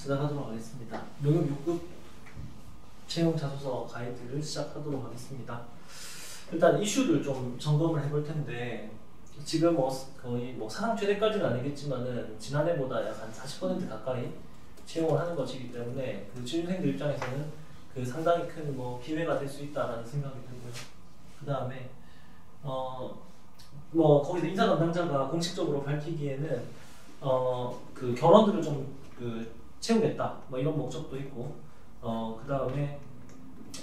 시작하도록 하겠습니다. 농협 6급 채용 자소서 가이드를 시작하도록 하겠습니다. 일단 이슈를 좀 점검을 해볼 텐데, 지금 거의 사상 최대까지는 아니겠지만은 지난해보다 약 한 40% 가까이 채용을 하는 것이기 때문에 그 취준생들 입장에서는 그 상당히 큰 기회가 될 수 있다라는 생각이 들고요. 그 다음에 거기서 인사 담당자가 공식적으로 밝히기에는 그 결혼들을 좀 채우겠다 이런 목적도 있고, 그 다음에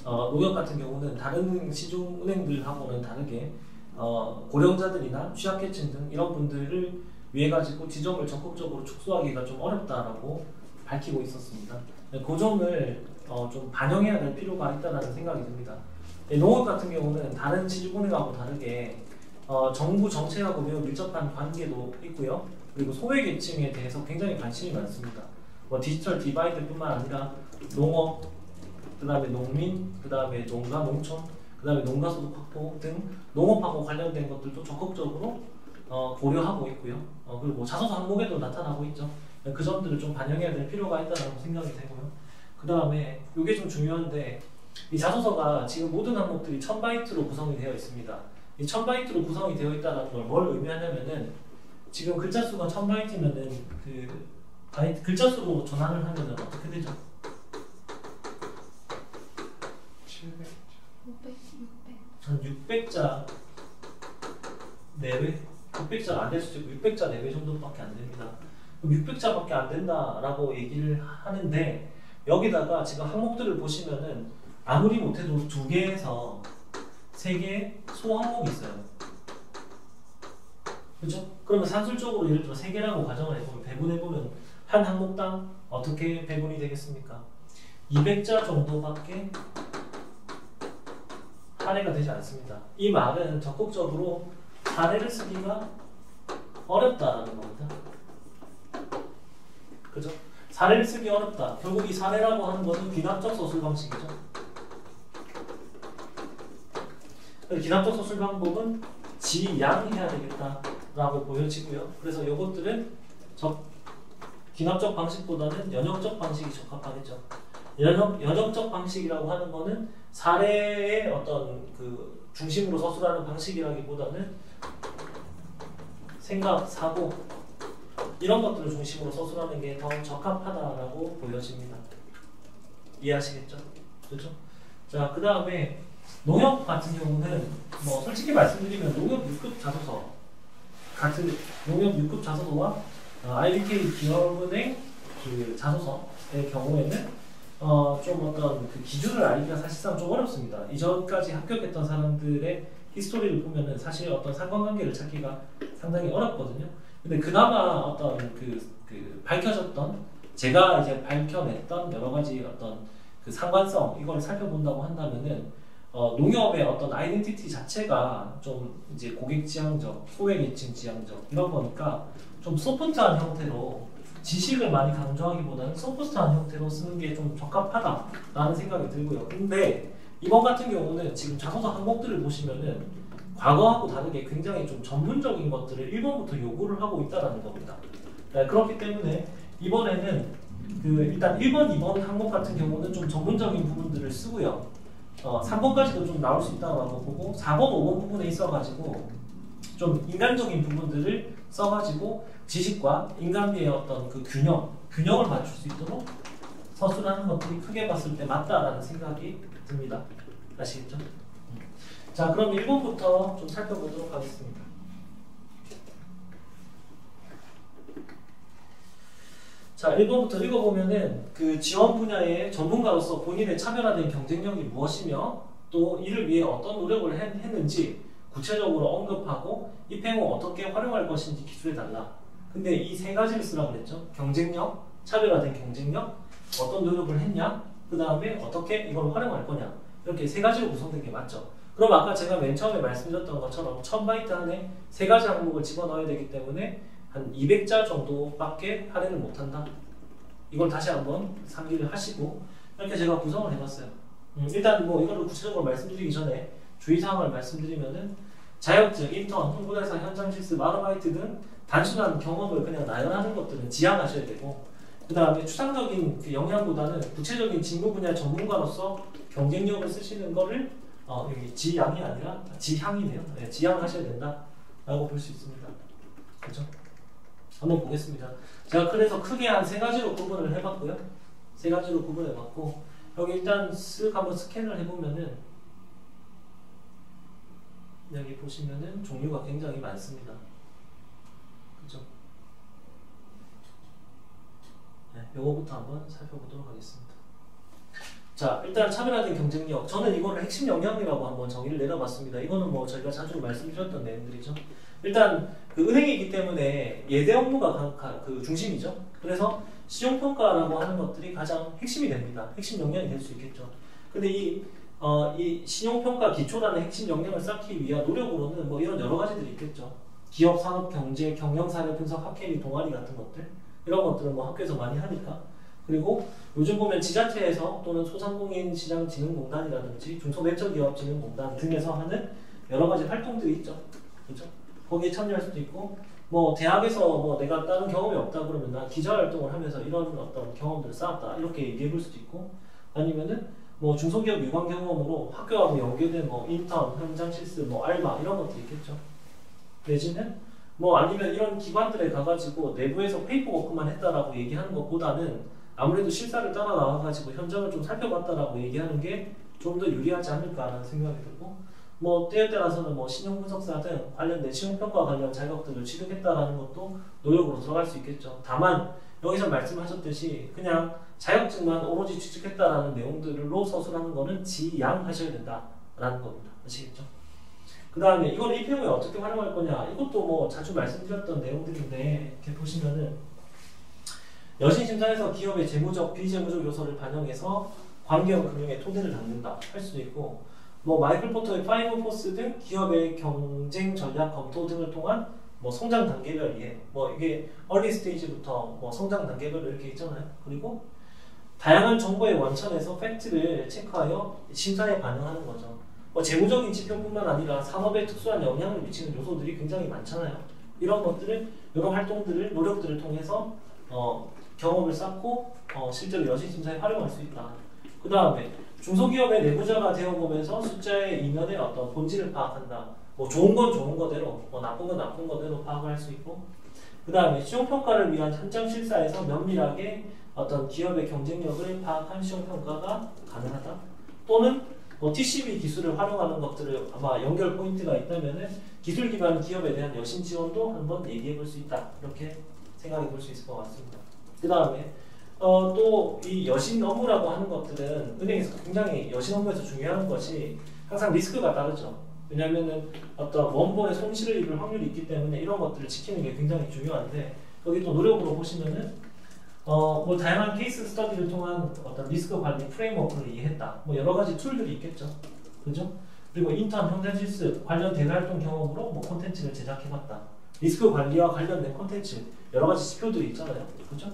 농협 같은 경우는 다른 시중은행들하고는 다르게 고령자들이나 취약계층 등 이런 분들을 위해 가지고 지점을 적극적으로 축소하기가 좀 어렵다라고 밝히고 있었습니다. 그 점을 좀 반영해야 될 필요가 있다는 생각이 듭니다. 농협 같은 경우는 다른 시중은행하고 다르게 정부 정책하고 매우 밀접한 관계도 있고요. 그리고 소외계층에 대해서 굉장히 관심이 많습니다. 디지털 디바이드뿐만 아니라 농업, 그 다음에 농민, 그 다음에 농가, 농촌, 그 다음에 농가소득 확보 등 농업하고 관련된 것들도 적극적으로 고려하고 있고요. 그리고 자소서 항목에도 나타나고 있죠. 그 점들을 좀 반영해야 될 필요가 있다는 생각이 되고요. 그 다음에 이게 좀 중요한데, 이 자소서가 지금 모든 항목들이 1000바이트로 구성이 되어 있습니다. 이 1000바이트로 구성이 되어 있다는 걸 뭘 의미하냐면은, 지금 글자 수가 1000바이트면은 글자 수로 전환을 하면은 어떻게 되죠? 600자 내외? 600자가 안 될 수도 있고 600자 내외 정도밖에 안 됩니다. 600자밖에 안 된다라고 얘기를 하는데, 여기다가 지금 항목들을 보시면은 아무리 못해도 2개에서 3개의 소항목이 있어요. 그렇죠? 그러면 산술적으로 예를 들어 3개라고 가정을 해보면, 배분해보면 한 항목당 어떻게 배분이 되겠습니까? 200자 정도밖에 사례가 되지 않습니다. 이 말은 적극적으로 사례를 쓰기가 어렵다라는 겁니다. 그죠? 사례를 쓰기 어렵다. 결국 이 사례라고 하는 것은 귀납적 서술 방식이죠. 귀납적 서술 방법은 지양해야 되겠다라고 보여지고요. 그래서 이것들은 귀납적 방식보다는 연역적 방식이 적합하겠죠. 연역적 방식이라고 하는 거는 사례의 어떤 중심으로 서술하는 방식이라기보다는 생각, 사고 이런 것들을 중심으로 서술하는 게 더 적합하다라고 보여집니다. 이해하시겠죠? 그렇죠? 자, 그 다음에 농협 같은 경우는 솔직히 말씀드리면 농협 6급 자소서 같은 농협 6급 자소서와 IBK 기업은행 자소서의 경우에는 좀 어떤 기준을 알기가 사실상 좀 어렵습니다. 이전까지 합격했던 사람들의 히스토리를 보면은 사실 어떤 상관관계를 찾기가 상당히 어렵거든요. 근데 그나마 어떤 밝혀졌던, 제가 이제 밝혀냈던 여러 가지 어떤 상관성, 이걸 살펴본다고 한다면은 농협의 어떤 아이덴티티 자체가 좀 이제 고객 지향적, 소외계층 지향적 이런 거니까 좀 소프트한 형태로, 지식을 많이 강조하기보다는 소프트한 형태로 쓰는 게 좀 적합하다라는 생각이 들고요. 근데 이번 같은 경우는 지금 자소서 항목들을 보시면은 과거하고 다르게 굉장히 좀 전문적인 것들을 1번부터 요구를 하고 있다는 겁니다. 그렇기 때문에 이번에는 일단 1번, 2번 항목 같은 경우는 좀 전문적인 부분들을 쓰고요. 3번까지도 좀 나올 수 있다고 보고, 4번, 5번 부분에 있어가지고 좀 인간적인 부분들을 써가지고 지식과 인간미의 어떤 균형을 맞출 수 있도록 서술하는 것들이 크게 봤을 때 맞다라는 생각이 듭니다. 아시겠죠? 자, 그럼 1번부터 좀 살펴보도록 하겠습니다. 자, 1번부터 읽어보면은 지원 분야의 전문가로서 본인의 차별화된 경쟁력이 무엇이며 또 이를 위해 어떤 노력을 했는지 구체적으로 언급하고 입행 후 어떻게 활용할 것인지 기술해달라. 근데 이 3가지를 쓰라고 그랬죠. 경쟁력, 차별화된 경쟁력, 어떤 노력을 했냐, 그 다음에 어떻게 이걸 활용할 거냐. 이렇게 3가지로 구성된 게 맞죠. 그럼 아까 제가 맨 처음에 말씀드렸던 것처럼 1000바이트 안에 3가지 항목을 집어넣어야 되기 때문에 한 200자 정도밖에 할애를 못한다. 이걸 다시 한번 상기를 하시고, 이렇게 제가 구성을 해봤어요. 일단 이거를 구체적으로 말씀드리기 전에 주의사항을 말씀드리면은 자격증, 인턴, 홍보대사, 현장 실습, 아르바이트 등 단순한 경험을 그냥 나열하는 것들은 지양하셔야 되고, 그 다음에 추상적인 그 영향보다는 구체적인 직무 분야 전문가로서 경쟁력을 쓰시는 거를 여기 지향이 아니라 지향이네요. 네, 지향하셔야 된다라고 볼 수 있습니다. 그렇죠? 한번 보겠습니다. 제가 그래서 크게 한 세 가지로 구분을 해봤고요. 세 가지로 구분해봤고 여기 일단 쓱 한번 스캔을 해보면은 여기 보시면은 종류가 굉장히 많습니다. 그렇죠? 네, 요거부터 한번 살펴보도록 하겠습니다. 자, 일단 차별화된 경쟁력. 저는 이거를 핵심 역량이라고 한번 정의를 내려봤습니다. 이거는 뭐 저희가 자주 말씀드렸던 내용들이죠. 일단 그 은행이기 때문에 예대 업무가 그 중심이죠. 그래서 시용평가라고 하는 것들이 가장 핵심이 됩니다. 핵심 역량이 될 수 있겠죠. 근데 이 신용평가 기초라는 핵심 역량을 쌓기 위한 노력으로는 뭐 이런 여러 가지들이 있겠죠. 기업, 산업, 경제, 경영사례 분석, 학회리, 동아리 같은 것들 이런 것들은 뭐 학교에서 많이 하니까. 그리고 요즘 보면 지자체에서 또는 소상공인시장진흥공단이라든지 중소벤처기업진흥공단 등에서 하는 여러 가지 활동들이 있죠. 그렇죠? 거기에 참여할 수도 있고, 뭐 대학에서 뭐 내가 다른 경험이 없다 그러면 나 기자활동을 하면서 이런 어떤 경험들을 쌓았다 이렇게 얘기해 볼 수도 있고, 아니면은 뭐 중소기업 유관 경험으로 학교하고 연계된 뭐 인턴, 현장 실습, 뭐 알바 이런 것도 있겠죠. 내지는 뭐 아니면 이런 기관들에 가가지고 내부에서 페이퍼 워크만 했다라고 얘기하는 것보다는 아무래도 실사를 따라 나와가지고 현장을 좀 살펴봤다라고 얘기하는 게 좀 더 유리하지 않을까라는 생각이 들고, 뭐 때에 따라서는 뭐 신용분석사 등 관련된 신용평가 관련 자격들을 취득했다라는 것도 노력으로 들어갈 수 있겠죠. 다만 여기서 말씀하셨듯이 그냥 자격증만 오로지 취득했다라는 내용들로 서술하는 거는 지양하셔야 된다라는 겁니다. 아시겠죠? 그 다음에 이걸 입행후에 어떻게 활용할 거냐, 이것도 뭐 자주 말씀드렸던 내용들인데 이렇게 보시면은 여신심사에서 기업의 재무적, 비재무적 요소를 반영해서 관계형 금융의 토대를 담는다 할 수도 있고, 뭐 마이클 포터의 5포스 등 기업의 경쟁 전략 검토 등을 통한 뭐 성장 단계별 이해, 뭐 이게 얼리 스테이지부터 뭐 성장 단계별 이렇게 있잖아요. 그리고 다양한 정보의 원천에서 팩트를 체크하여 심사에 반영하는 거죠. 뭐 재무적인 지표뿐만 아니라 산업에 특수한 영향을 미치는 요소들이 굉장히 많잖아요. 이런 것들을, 이런 활동들을, 노력들을 통해서 경험을 쌓고 실제로 여신심사에 활용할 수 있다. 그 다음에 중소기업의 내부자가 되어보면서 숫자의 이면의 어떤 본질을 파악한다. 뭐 좋은 건 좋은 거대로, 뭐 나쁜 건 나쁜 거대로 파악을 할 수 있고, 그 다음에 시용평가를 위한 현장 실사에서 면밀하게 어떤 기업의 경쟁력을 파악한 시용평가가 가능하다. 또는 뭐 TCB 기술을 활용하는 것들을 아마 연결 포인트가 있다면은 기술 기반 기업에 대한 여신 지원도 한번 얘기해 볼 수 있다. 이렇게 생각해 볼 수 있을 것 같습니다. 그 다음에 또 이 여신 업무라고 하는 것들은 은행에서 굉장히 여신 업무에서 중요한 것이 항상 리스크가 따르죠. 왜냐하면은 어떤 원본의 손실을 입을 확률이 있기 때문에 이런 것들을 지키는 게 굉장히 중요한데, 여기 또 노력으로 보시면은 뭐 다양한 케이스 스터디를 통한 어떤 리스크 관리 프레임워크를 이해했다. 뭐 여러 가지 툴들이 있겠죠. 그죠? 그리고 인턴, 현장 실습, 관련 대활동 경험으로 뭐 콘텐츠를 제작해봤다. 리스크 관리와 관련된 콘텐츠, 여러 가지 지표들이 있잖아요. 그죠?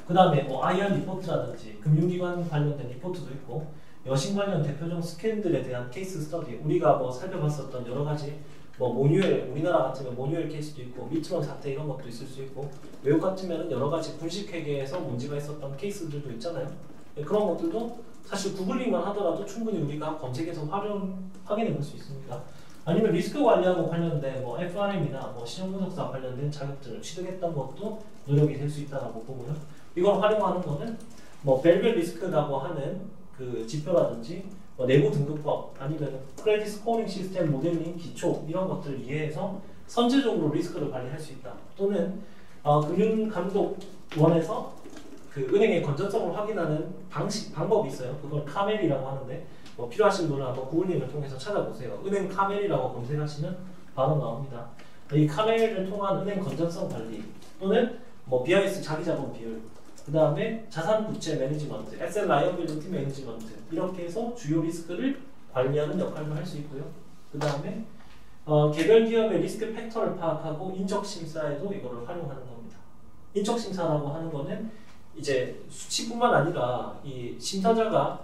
그 다음에 뭐 IR 리포트라든지 금융기관 관련된 리포트도 있고, 여신 관련 대표적 스캔들에 대한 케이스 스터디, 우리가 뭐 살펴봤었던 여러 가지 뭐 모뉴얼, 우리나라 같으면 모뉴얼 케이스도 있고 미트론 사태 이런 것도 있을 수 있고, 외국 같으면 여러 가지 분식회계에서 문제가 있었던 케이스들도 있잖아요. 그런 것들도 사실 구글링만 하더라도 충분히 우리가 검색해서 확인해 볼 수 있습니다. 아니면 리스크 관리하고 관련된 뭐 FRM이나 뭐 신용분석사 관련된 자격증을 취득했던 것도 노력이 될 수 있다고 보고요. 이걸 활용하는 거는 뭐 벨벳 리스크라고 하는 그 지표라든지 뭐 내부 등급법, 아니면 크레딧 스코어링 시스템 모델링 기초 이런 것들을 이해해서 선제적으로 리스크를 관리할 수 있다. 또는 금융감독원에서 그 은행의 건전성을 확인하는 방법이 있어요. 그걸 카멜이라고 하는데, 뭐 필요하신 분은 한번 구글링을 통해서 찾아보세요. 은행 카멜이라고 검색하시면 바로 나옵니다. 이 카멜을 통한 은행 건전성 관리, 또는 뭐 BIS 자기자본 비율, 그 다음에 자산 부채 매니지먼트, 에셋 라이어빌리티 매니지먼트, 이렇게 해서 주요 리스크를 관리하는 역할도 할 수 있고요. 그 다음에 개별 기업의 리스크 팩터를 파악하고 인적 심사에도 이거를 활용하는 겁니다. 인적 심사라고 하는 거는 이제 수치뿐만 아니라 이 심사자가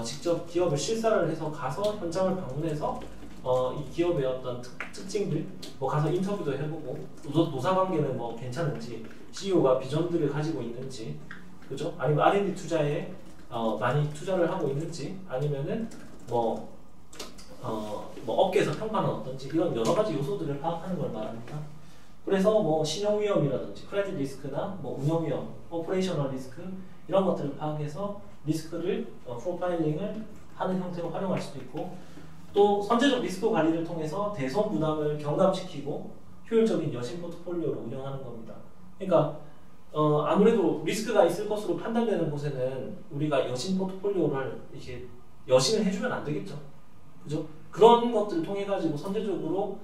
직접 기업을 실사를 해서 가서 현장을 방문해서 이 기업의 어떤 특징들 뭐 가서 인터뷰도 해보고 노사 관계는 뭐 괜찮은지 CEO가 비전들을 가지고 있는지 그죠? 아니면 R&D 투자에 많이 투자를 하고 있는지 아니면은 뭐 업계에서 평가는 어떤지 이런 여러 가지 요소들을 파악하는 걸 말합니다. 그래서 뭐 신용 위험이라든지 크레딧 리스크나 뭐 운영 위험, 오퍼레이셔널 리스크 이런 것들을 파악해서 리스크를 프로파일링을 하는 형태로 활용할 수도 있고 또 선제적 리스크 관리를 통해서 대손 부담을 경감시키고 효율적인 여신 포트폴리오를 운영하는 겁니다. 그러니까 아무래도 리스크가 있을 것으로 판단되는 곳에는 우리가 여신 포트폴리오를 이렇게 여신을 해주면 안 되겠죠. 그죠? 그런 것들을 통해 가지고 선제적으로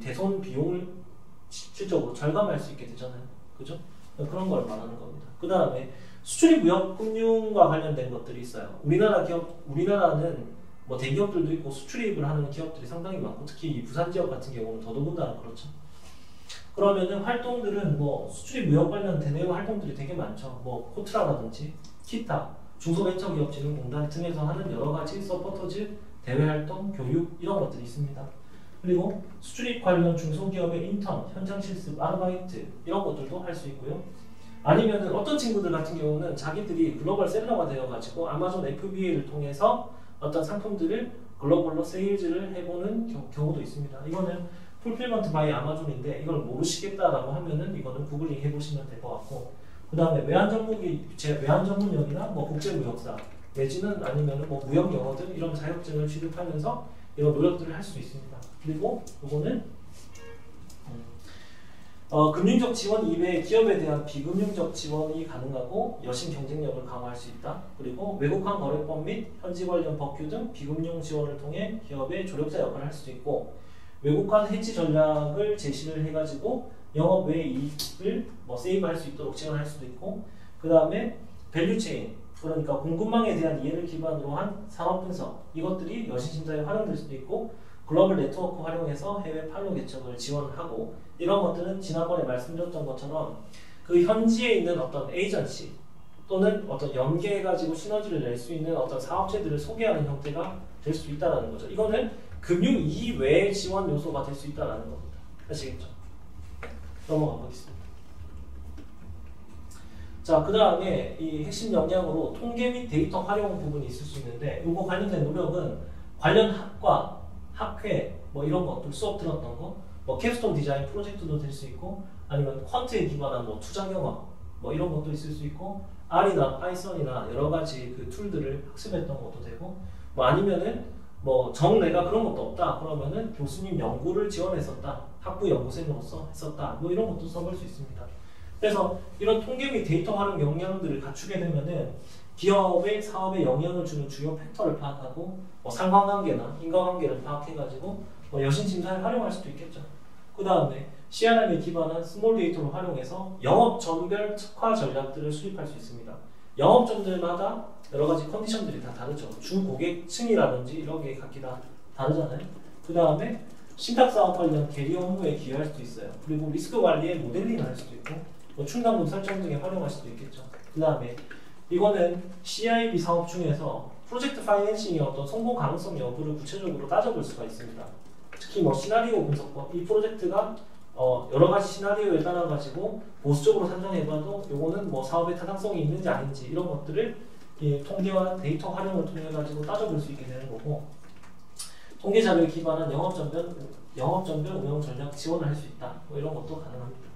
대손 비용을 실질적으로 절감할 수 있게 되잖아요. 그죠? 그런 걸 말하는 겁니다. 그 다음에 수출입 무역 금융과 관련된 것들이 있어요. 우리나라는 뭐 대기업들도 있고 수출입을 하는 기업들이 상당히 많고 특히 이 부산 지역 같은 경우는 더더군다나 그렇죠. 그러면은 활동들은 뭐 수출입 무역 관련 대내외 활동들이 되게 많죠. 뭐 코트라라든지 기타 중소벤처기업진흥공단 등에서 하는 여러 가지 서포터즈 대외 활동, 교육 이런 것들이 있습니다. 그리고 수출입 관련 중소기업의 인턴, 현장 실습, 아르바이트 이런 것들도 할 수 있고요. 아니면은 어떤 친구들 같은 경우는 자기들이 글로벌 셀러가 되어가지고 아마존 FBA를 통해서 어떤 상품들을 글로벌로 세일즈를 해보는 경우도 있습니다. 이거는 풀필먼트 바이 아마존인데 이걸 모르시겠다라고 하면은 이거는 구글링 해보시면 될 것 같고 그 다음에 외환 전문역이나 뭐 국제무역사 내지는 아니면은 뭐 무역 영어들 이런 자격증을 취득하면서 이런 노력들을 할 수 있습니다. 그리고 이거는 금융적 지원 이외에 기업에 대한 비금융적 지원이 가능하고 여신 경쟁력을 강화할 수 있다. 그리고 외국환 거래법 및 현지 관련 법규 등 비금융 지원을 통해 기업의 조력자 역할을 할 수도 있고 외국환 해지 전략을 제시를 해가지고 영업 외 이익을 뭐 세이브할 수 있도록 지원할 수도 있고 그 다음에 밸류체인 그러니까 공급망에 대한 이해를 기반으로 한 산업 분석 이것들이 여신 심사에 활용될 수도 있고 글로벌 네트워크 활용해서 해외 판로 개척을 지원하고 이런 것들은 지난번에 말씀드렸던 것처럼 그 현지에 있는 어떤 에이전시 또는 어떤 연계해가지고 시너지를 낼 수 있는 어떤 사업체들을 소개하는 형태가 될 수 있다는 거죠. 이거는 금융 이외의 지원 요소가 될 수 있다는 겁니다. 아시겠죠? 넘어가 보겠습니다. 자, 그 다음에 이 핵심 역량으로 통계 및 데이터 활용 부분이 있을 수 있는데 이거 관련된 노력은 관련 학과 학회 뭐 이런 것들 수업 들었던 거 뭐 캡스톤 디자인 프로젝트도 될 수 있고 아니면 퀀트에 기반한 뭐 투자 경험 뭐 이런 것도 있을 수 있고 R이나 파이썬이나 여러 가지 그 툴들을 학습했던 것도 되고 뭐 아니면은 뭐 정내가 그런 것도 없다 그러면은 교수님 연구를 지원했었다 학부 연구생으로서 했었다 뭐 이런 것도 써볼 수 있습니다. 그래서 이런 통계 및 데이터 활용 역량들을 갖추게 되면은 기업의 사업에 영향을 주는 주요 팩터를 파악하고 뭐 상관관계나 인과관계를 파악해가지고 뭐 여신 심사에 활용할 수도 있겠죠. 그 다음에 CRM에 기반한 스몰 데이터를 활용해서 영업점별 특화 전략들을 수립할 수 있습니다. 영업점들마다 여러 가지 컨디션들이 다 다르죠. 주 고객층이라든지 이런 게 각기 다 다르잖아요. 그 다음에 신탁사업 관련 계리 업무에 기여할 수도 있어요. 그리고 리스크 관리에 모델링을 할 수도 있고 뭐 충당금 설정 등에 활용할 수도 있겠죠. 그 다음에 이거는 CIB 사업 중에서 프로젝트 파이낸싱의 어떤 성공 가능성 여부를 구체적으로 따져볼 수가 있습니다. 특히 뭐 시나리오 분석법, 이 프로젝트가 여러 가지 시나리오에 따라 가지고 보수적으로 산정해봐도 요거는 뭐 사업의 타당성이 있는지 아닌지 이런 것들을 이 통계와 데이터 활용을 통해 가지고 따져볼 수 있게 되는 거고 통계 자료에 기반한 영업전별 운영 전략 지원을 할 수 있다. 뭐 이런 것도 가능합니다.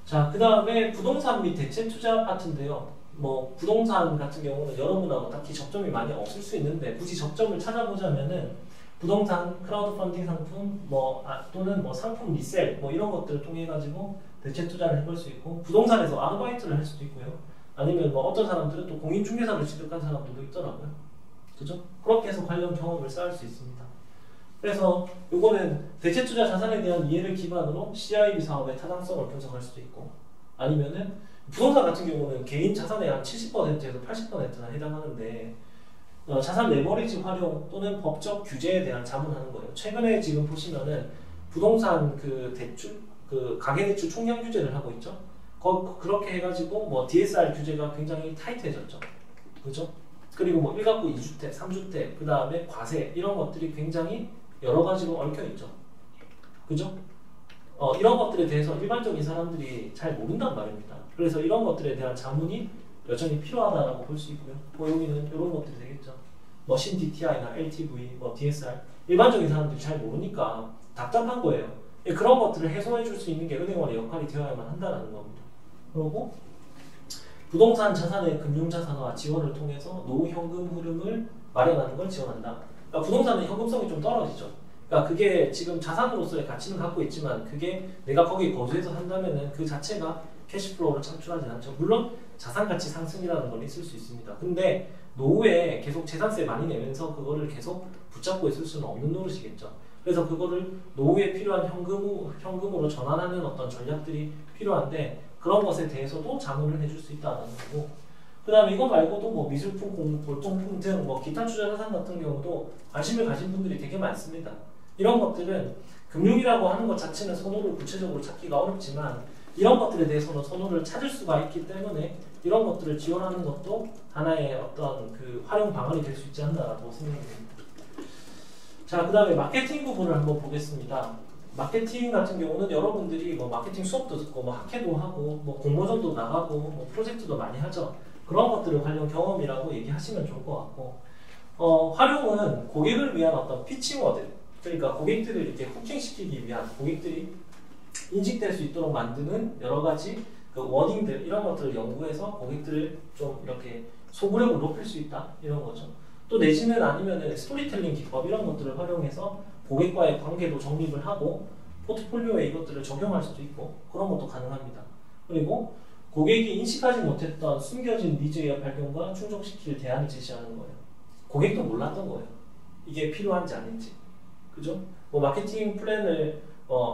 자, 그 다음에 부동산 및 대체 투자 파트인데요. 뭐 부동산 같은 경우는 여러분하고 딱히 접점이 많이 없을 수 있는데 굳이 접점을 찾아보자면은 부동산 크라우드 펀딩 상품 또는 뭐 상품 리셀 뭐 이런 것들을 통해 가지고 대체 투자를 해볼 수 있고 부동산에서 아르바이트를 할 수도 있고요. 아니면 뭐 어떤 사람들은 또 공인중개사를 취득한 사람들도 있더라고요. 그죠? 그렇게 해서 관련 경험을 쌓을 수 있습니다. 그래서 요거는 대체 투자 자산에 대한 이해를 기반으로 CIB 사업의 타당성을 분석할 수도 있고 아니면은 부동산 같은 경우는 개인 자산의 한 70%에서 80%나 해당하는데 자산 레버리지 활용 또는 법적 규제에 대한 자문하는 거예요. 최근에 지금 보시면은 부동산 그 대출, 그 가계대출 총량 규제를 하고 있죠. 그렇게 해가지고 뭐 DSR 규제가 굉장히 타이트해졌죠. 그죠? 그리고 뭐 1가구 2주택, 3주택, 그 다음에 과세 이런 것들이 굉장히 여러 가지로 얽혀 있죠. 그죠? 이런 것들에 대해서 일반적인 사람들이 잘 모른단 말입니다. 그래서 이런 것들에 대한 자문이 여전히 필요하다고 볼 수 있고요. 뭐 여기는 이런 것들이 되겠죠. 뭐 신DTI나 LTV, 뭐 DSR 일반적인 사람들이 잘 모르니까 답답한 거예요. 그런 것들을 해소해 줄 수 있는 게 은행원의 역할이 되어야만 한다는 겁니다. 그리고 부동산 자산의 금융자산화 지원을 통해서 노후 현금 흐름을 마련하는 걸 지원한다. 그러니까 부동산은 현금성이 좀 떨어지죠. 그러니까 그게 지금 자산으로서의 가치는 갖고 있지만 그게 내가 거기 거주해서 산다면은 그 자체가 캐시플로우를 창출하지 않죠. 물론 자산 가치 상승이라는 건 있을 수 있습니다. 근데 노후에 계속 재산세 많이 내면서 그거를 계속 붙잡고 있을 수는 없는 노릇이겠죠. 그래서 그거를 노후에 필요한 현금으로 전환하는 어떤 전략들이 필요한데 그런 것에 대해서도 자문을 해줄 수 있다는 거고, 그 다음에 이거 말고도 뭐 미술품, 골동품 등 뭐 기타 투자 자산 같은 경우도 관심을 가진 분들이 되게 많습니다. 이런 것들은 금융이라고 하는 것 자체는 선호를 구체적으로 찾기가 어렵지만 이런 것들에 대해서는 선호를 찾을 수가 있기 때문에 이런 것들을 지원하는 것도 하나의 어떤 그 활용 방안이 될 수 있지 않나라고 생각이 됩니다. 자, 그 다음에 마케팅 부분을 한번 보겠습니다. 마케팅 같은 경우는 여러분들이 뭐 마케팅 수업도 듣고 뭐 학회도 하고 뭐 공모전도 나가고 뭐 프로젝트도 많이 하죠. 그런 것들을 관련 경험이라고 얘기하시면 좋을 것 같고, 활용은 고객을 위한 어떤 피칭워드, 그러니까 고객들을 이렇게 호킹시키기 위한, 고객들이 인식될 수 있도록 만드는 여러 가지 그 워딩들 이런 것들을 연구해서 고객들을 좀 이렇게 소구력을 높일 수 있다 이런 거죠. 또 내지는 아니면은 스토리텔링 기법 이런 것들을 활용해서 고객과의 관계도 정립을 하고 포트폴리오에 이것들을 적용할 수도 있고 그런 것도 가능합니다. 그리고 고객이 인식하지 못했던 숨겨진 니즈의 발견과 충족시킬 대안을 제시하는 거예요. 고객도 몰랐던 거예요. 이게 필요한지 아닌지. 그죠? 뭐 마케팅 플랜을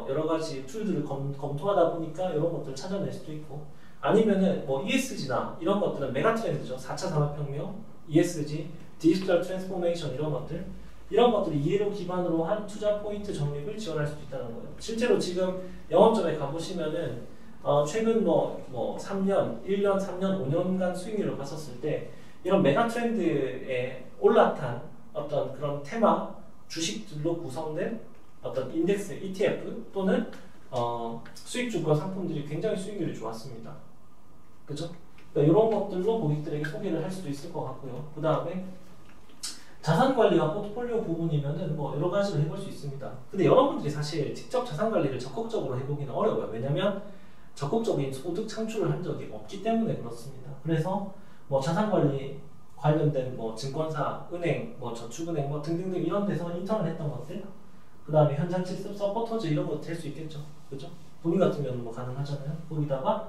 여러 가지 툴들을 검토하다 보니까 이런 것들을 찾아낼 수도 있고, 아니면은 뭐 ESG나 이런 것들은 메가 트렌드죠. 4차 산업혁명, ESG, 디지털 트랜스포메이션 이런 것들을 이해를 기반으로 한 투자 포인트 적립을 지원할 수도 있다는 거예요. 실제로 지금 영업점에 가보시면은 최근 뭐 3년, 1년, 3년, 5년간 수익률을 봤었을 때 이런 메가 트렌드에 올라탄 어떤 그런 테마 주식들로 구성된 어떤 인덱스 ETF 또는 수익주권 상품들이 굉장히 수익률이 좋았습니다. 그죠? 그러니까 이런 것들로 고객들에게 소개를 할 수도 있을 것 같고요. 그 다음에 자산관리와 포트폴리오 부분이면은 뭐 여러 가지를 해볼 수 있습니다. 근데 여러분들이 사실 직접 자산관리를 적극적으로 해보기는 어려워요. 왜냐면 적극적인 소득 창출을 한 적이 없기 때문에 그렇습니다. 그래서 뭐 자산관리 관련된 뭐 증권사, 은행, 뭐 저축은행 뭐 등등등 이런 데서 인턴을 했던 것들, 그 다음에 현장 실습 서포터즈 이런 거 될 수 있겠죠. 그죠? 본인 같으면 뭐 가능하잖아요. 거기다가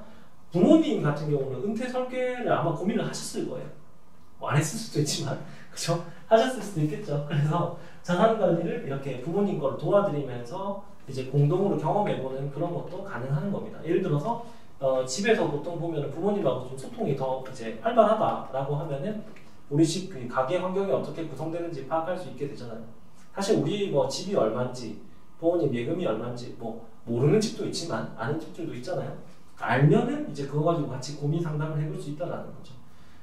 부모님 같은 경우는 은퇴 설계를 아마 고민을 하셨을 거예요. 뭐 안 했을 수도 있지만, 그죠? 하셨을 수도 있겠죠. 그래서 자산 관리를 이렇게 부모님 거를 도와드리면서 이제 공동으로 경험해보는 그런 것도 가능한 겁니다. 예를 들어서 집에서 보통 보면 부모님하고 좀 소통이 더 이제 활발하다라고 하면은 우리 집 그 가게 환경이 어떻게 구성되는지 파악할 수 있게 되잖아요. 사실 우리 뭐 집이 얼마인지, 부모님 예금이 얼마인지 뭐 모르는 집도 있지만 아는 집들도 있잖아요. 알면은 이제 그거 가지고 같이 고민 상담을 해볼 수 있다는 거죠.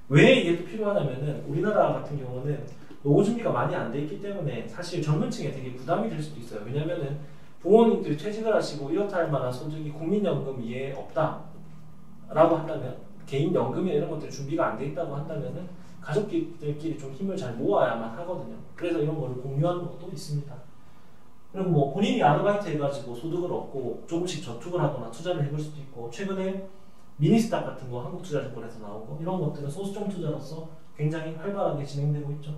왜 이게 또 필요하냐면은 우리나라 같은 경우는 노후 준비가 많이 안 돼 있기 때문에 사실 젊은 층에 되게 부담이 될 수도 있어요. 왜냐면은 부모님들이 퇴직을 하시고 이렇다 할 만한 소득이 국민연금 위에 없다 라고 한다면, 개인연금이나 이런 것들 준비가 안 돼 있다고 한다면은 가족들끼리 좀 힘을 잘 모아야만 하거든요. 그래서 이런 거를 공유하는 것도 있습니다. 그리고 뭐 본인이 아르바이트 해가지고 소득을 얻고 조금씩 저축을 하거나 투자를 해볼 수도 있고, 최근에 미니스탁 같은 거 한국투자증권에서 나온 거 이런 것들은 소수점 투자로서 굉장히 활발하게 진행되고 있죠.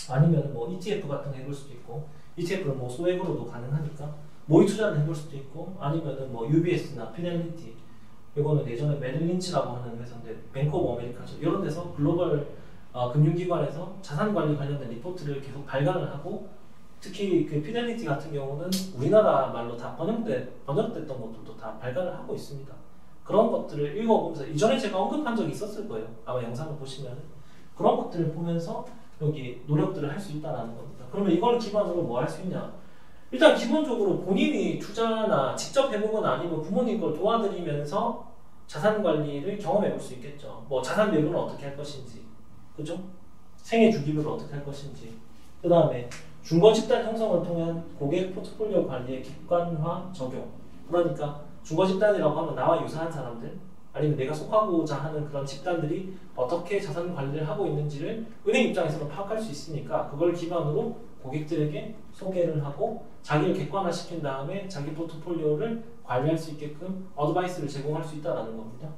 아니면 뭐 ETF 같은 거 해볼 수도 있고, ETF는 뭐 소액으로도 가능하니까 모의 투자를 해볼 수도 있고, 아니면은 뭐 UBS나 피델리티, 이거는 예전에 메릴린치라고 하는 회사인데 뱅크 오브 아메리카죠. 이런 데서 글로벌 금융기관에서 자산관리 관련된 리포트를 계속 발간을 하고, 특히 그 피델리티 같은 경우는 우리나라 말로 다 번역됐던 것들도 다 발간을 하고 있습니다. 그런 것들을 읽어보면서, 이전에 제가 언급한 적이 있었을 거예요. 아마 영상을 보시면 그런 것들을 보면서 여기 노력들을 할 수 있다는 겁니다. 그러면 이걸 기반으로 뭐 할 수 있냐? 일단 기본적으로 본인이 투자나 직접 해보거나 아니면 부모님 걸 도와드리면서 자산 관리를 경험해 볼 수 있겠죠. 뭐 자산 매도는 어떻게 할 것인지, 그죠? 생애 주기별을 어떻게 할 것인지, 그 다음에 중거 집단 형성을 통한 고객 포트폴리오 관리의 객관화 적용. 그러니까 중거 집단이라고 하면 나와 유사한 사람들, 아니면 내가 속하고자 하는 그런 집단들이 어떻게 자산 관리를 하고 있는지를 은행 입장에서는 파악할 수 있으니까 그걸 기반으로 고객들에게 소개를 하고 자기를 객관화시킨 다음에 자기 포트폴리오를 관리할 수 있게끔 어드바이스를 제공할 수 있다는 겁니다.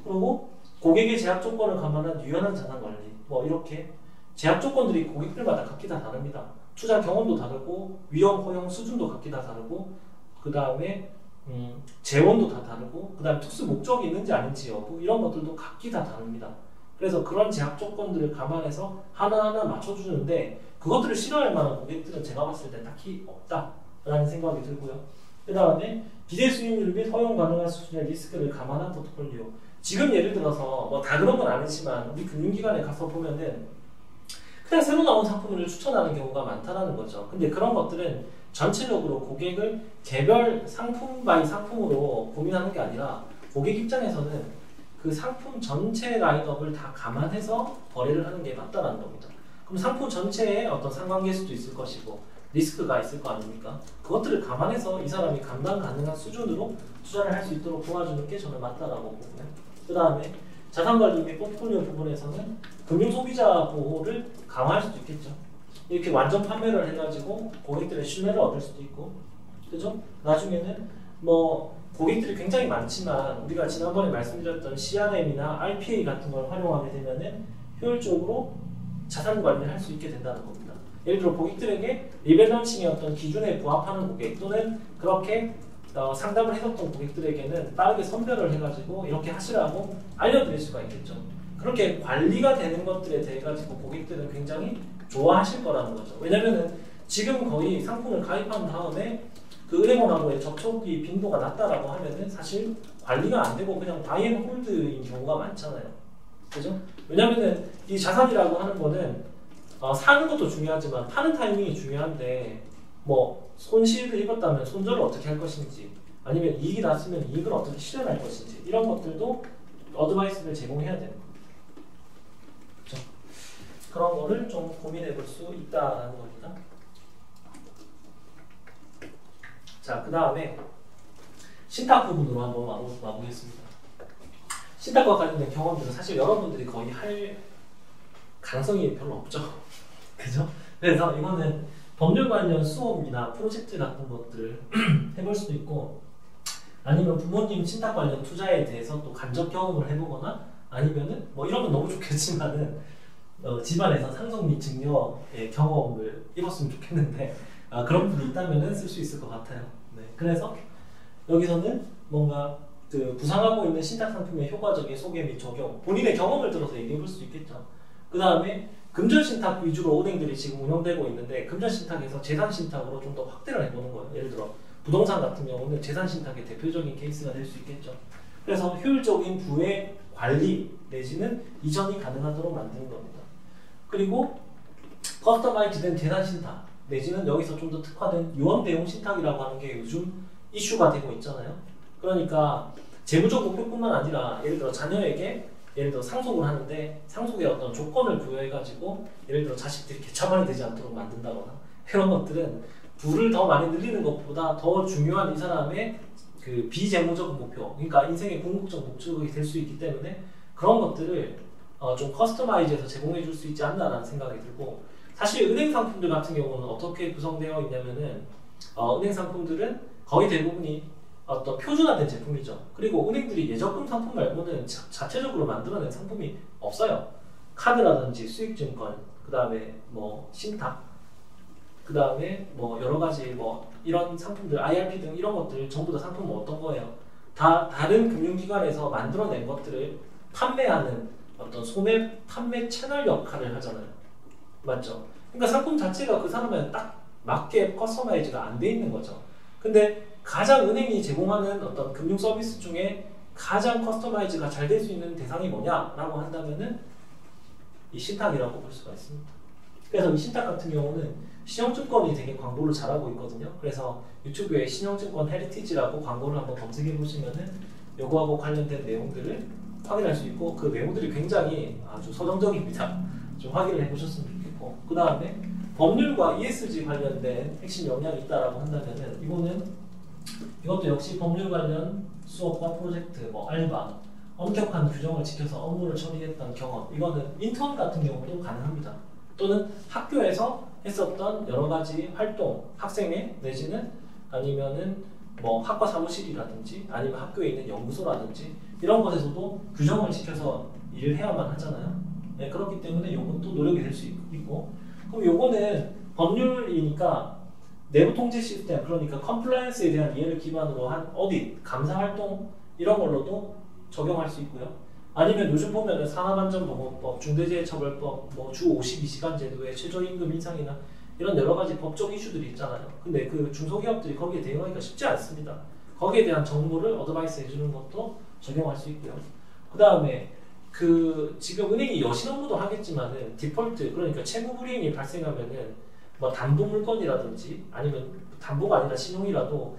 그리고 고객의 제약 조건을 감안한 유연한 자산 관리, 뭐 이렇게 제약 조건들이 고객들마다 각기 다 다릅니다. 투자 경험도 다르고 위험 허용 수준도 각기 다 다르고, 그 다음에 재원도 다 다르고, 그 다음에 특수 목적이 있는지 아닌지 여부, 이런 것들도 각기 다 다릅니다. 그래서 그런 제약 조건들을 감안해서 하나하나 맞춰주는데 그것들을 싫어할 만한 고객들은 제가 봤을 때 딱히 없다라는 생각이 들고요. 그 다음에 기대 수익률 및 허용 가능한 수준의 리스크를 감안한 포트폴리오. 지금 예를 들어서 뭐 다 그런 건 아니지만 우리 금융기관에 가서 보면은 그냥 새로 나온 상품을 추천하는 경우가 많다라는 거죠. 근데 그런 것들은 전체적으로 고객을 개별 상품 바이 상품으로 고민하는 게 아니라 고객 입장에서는 그 상품 전체 라인업을 다 감안해서 거래를 하는 게 맞다라는 겁니다. 그럼 상품 전체에 어떤 상관계수도 있을 것이고 리스크가 있을 거 아닙니까? 그것들을 감안해서 이 사람이 감당 가능한 수준으로 투자를 할 수 있도록 도와주는 게 저는 맞다라고 보고요. 그 다음에 자산관리 및 포트폴리오 부분에서는 금융소비자 보호를 강화할 수도 있겠죠. 이렇게 완전 판매를 해가지고 고객들의 신뢰를 얻을 수도 있고, 그죠? 나중에는 뭐 고객들이 굉장히 많지만 우리가 지난번에 말씀드렸던 CRM이나 RPA 같은 걸 활용하게 되면은 효율적으로 자산 관리를 할 수 있게 된다는 겁니다. 예를 들어 고객들에게 리밸런싱의 어떤 기준에 부합하는 고객, 또는 그렇게 상담을 해줬던 고객들에게는 빠르게 선별을 해가지고 이렇게 하시라고 알려드릴 수가 있겠죠. 그렇게 관리가 되는 것들에 대해 가지고 고객들은 굉장히 좋아하실 거라는 거죠. 왜냐면은 지금 거의 상품을 가입한 다음에 그 은행원하고의 접촉이 빈도가 낮다라고 하면은 사실 관리가 안 되고 그냥 바이 앤 홀드인 경우가 많잖아요. 그죠? 왜냐면은 이 자산이라고 하는 거는 사는 것도 중요하지만 파는 타이밍이 중요한데, 뭐 손실을 입었다면 손절을 어떻게 할 것인지, 아니면 이익이 났으면 이익을 어떻게 실현할 것인지, 이런 것들도 어드바이스를 제공해야 되는 거예요. 그렇죠? 그런 거를 좀 고민해 볼 수 있다라는 겁니다. 자, 그 다음에 신탁 부분으로 한번 와보겠습니다. 신탁과 관련된 경험들은 사실 여러분들이 거의 할 가능성이 별로 없죠. 그죠? 그래서 이거는 법률 관련 수업이나 프로젝트 같은 것들을 해볼 수도 있고, 아니면 부모님 신탁 관련 투자에 대해서 또 간접 경험을 해보거나, 아니면은 뭐 이런 건 너무 좋겠지만은 집안에서 상속 및 증여의 경험을 입었으면 좋겠는데 그런 분이 있다면은 쓸 수 있을 것 같아요. 네. 그래서 여기서는 뭔가 그 구상하고 있는 신탁 상품의 효과적인 소개 및 적용, 본인의 경험을 들어서 얘기해 볼 수 있겠죠. 그 다음에 금전신탁 위주로 은행들이 지금 운영되고 있는데 금전신탁에서 재산신탁으로 좀 더 확대를 해보는 거예요. 예를 들어 부동산 같은 경우는 재산신탁의 대표적인 케이스가 될 수 있겠죠. 그래서 효율적인 부의 관리 내지는 이전이 가능하도록 만드는 겁니다. 그리고 커스터마이즈된 재산신탁 내지는 여기서 좀 더 특화된 유언대용 신탁이라고 하는 게 요즘 이슈가 되고 있잖아요. 그러니까 재무적 목표뿐만 아니라 예를 들어 자녀에게 예를 들어 상속을 하는데 상속의 어떤 조건을 부여해가지고 예를 들어 자식들이 개차반이 되지 않도록 만든다거나, 이런 것들은 부를 더 많이 늘리는 것보다 더 중요한 이 사람의 그 비재무적 목표, 그러니까 인생의 궁극적 목적이 될 수 있기 때문에 그런 것들을 좀 커스터마이즈해서 제공해 줄 수 있지 않나라는 생각이 들고, 사실 은행 상품들 같은 경우는 어떻게 구성되어 있냐면은 은행 상품들은 거의 대부분이 어떤 표준화된 제품이죠. 그리고 은행들이 예적금 상품 말고는 자체적으로 만들어낸 상품이 없어요. 카드라든지 수익증권, 그 다음에 뭐 신탁, 그 다음에 뭐 여러 가지 뭐 이런 상품들, IRP 등 이런 것들 전부 다 상품은 어떤 거예요? 다 다른 금융기관에서 만들어낸 것들을 판매하는 어떤 소매 판매 채널 역할을 하잖아요. 맞죠? 그러니까 상품 자체가 그 사람에 딱 맞게 커스터마이즈가 안 돼 있는 거죠. 근데 가장 은행이 제공하는 어떤 금융 서비스 중에 가장 커스터마이즈가 잘 될 수 있는 대상이 뭐냐라고 한다면은 이 신탁이라고 볼 수가 있습니다. 그래서 이 신탁 같은 경우는 신영증권이 되게 광고를 잘하고 있거든요. 그래서 유튜브에 신영증권 헤리티지라고 광고를 한번 검색해 보시면은 요거하고 관련된 내용들을 확인할 수 있고, 그 내용들이 굉장히 아주 서정적입니다. 좀 확인을 해보셨으면 좋겠고, 그 다음에 법률과 ESG 관련된 핵심 역량이 있다라고 한다면은 이것도 역시 법률 관련 수업과 프로젝트, 뭐 알바, 엄격한 규정을 지켜서 업무를 처리했던 경험, 이거는 인턴 같은 경우도 가능합니다. 또는 학교에서 했었던 여러 가지 활동, 학생회 내지는 아니면은 뭐 학과 사무실이라든지 아니면 학교에 있는 연구소라든지 이런 곳에서도 규정을 지켜서 일을 해야만 하잖아요. 네, 그렇기 때문에 이것도 노력이 될 수 있고, 그럼 요거는 법률이니까 내부 통제 시스템, 그러니까 컴플라이언스에 대한 이해를 기반으로 한 오디트, 감사 활동 이런 걸로도 적용할 수 있고요. 아니면 요즘 보면은 산업안전보건법, 중대재해처벌법, 뭐 주 52시간 제도의 최저임금 인상이나 이런 여러 가지 법적 이슈들이 있잖아요. 근데 그 중소기업들이 거기에 대응하기가 쉽지 않습니다. 거기에 대한 정보를 어드바이스 해주는 것도 적용할 수 있고요. 그 다음에 그 지금 은행이 여신 업무도 하겠지만은 디폴트, 그러니까 채무 불이행이 발생하면은 뭐 담보 물건이라든지 아니면 담보가 아니라 신용이라도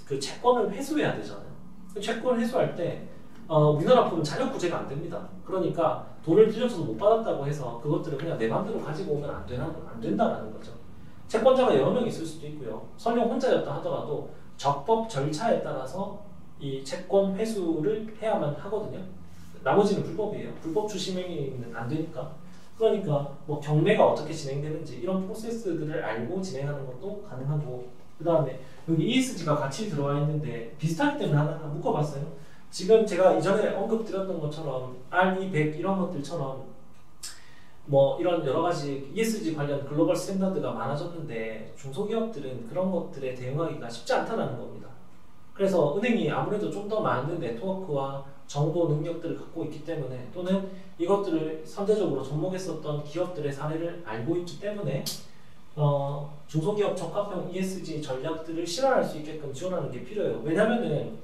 그 채권을 회수해야 되잖아요. 그 채권을 회수할 때 우리나라 법은 자력 구제가 안 됩니다. 그러니까 돈을 빌려줘서 못 받았다고 해서 그것들을 그냥 내 마음대로 가지고 오면 안 된다라는 거죠. 채권자가 여러 명 있을 수도 있고요. 설령 혼자였다 하더라도 적법 절차에 따라서 이 채권 회수를 해야만 하거든요. 나머지는 불법이에요. 불법 추심행위는 안 되니까. 그러니까 뭐 경매가 어떻게 진행되는지 이런 프로세스들을 알고 진행하는 것도 가능하고, 그 다음에 여기 ESG가 같이 들어와 있는데 비슷하기 때문에 하나 묶어봤어요. 지금 제가 이전에 언급드렸던 것처럼 RE100 이런 것들처럼 뭐 이런 여러 가지 ESG 관련 글로벌 스탠다드가 많아졌는데 중소기업들은 그런 것들에 대응하기가 쉽지 않다는 겁니다. 그래서 은행이 아무래도 좀 더 많은 네트워크와 정보 능력들을 갖고 있기 때문에, 또는 이것들을 선제적으로 접목했었던 기업들의 사례를 알고 있기 때문에 중소기업 적합형 ESG 전략들을 실현할 수 있게끔 지원하는 게 필요해요. 왜냐면은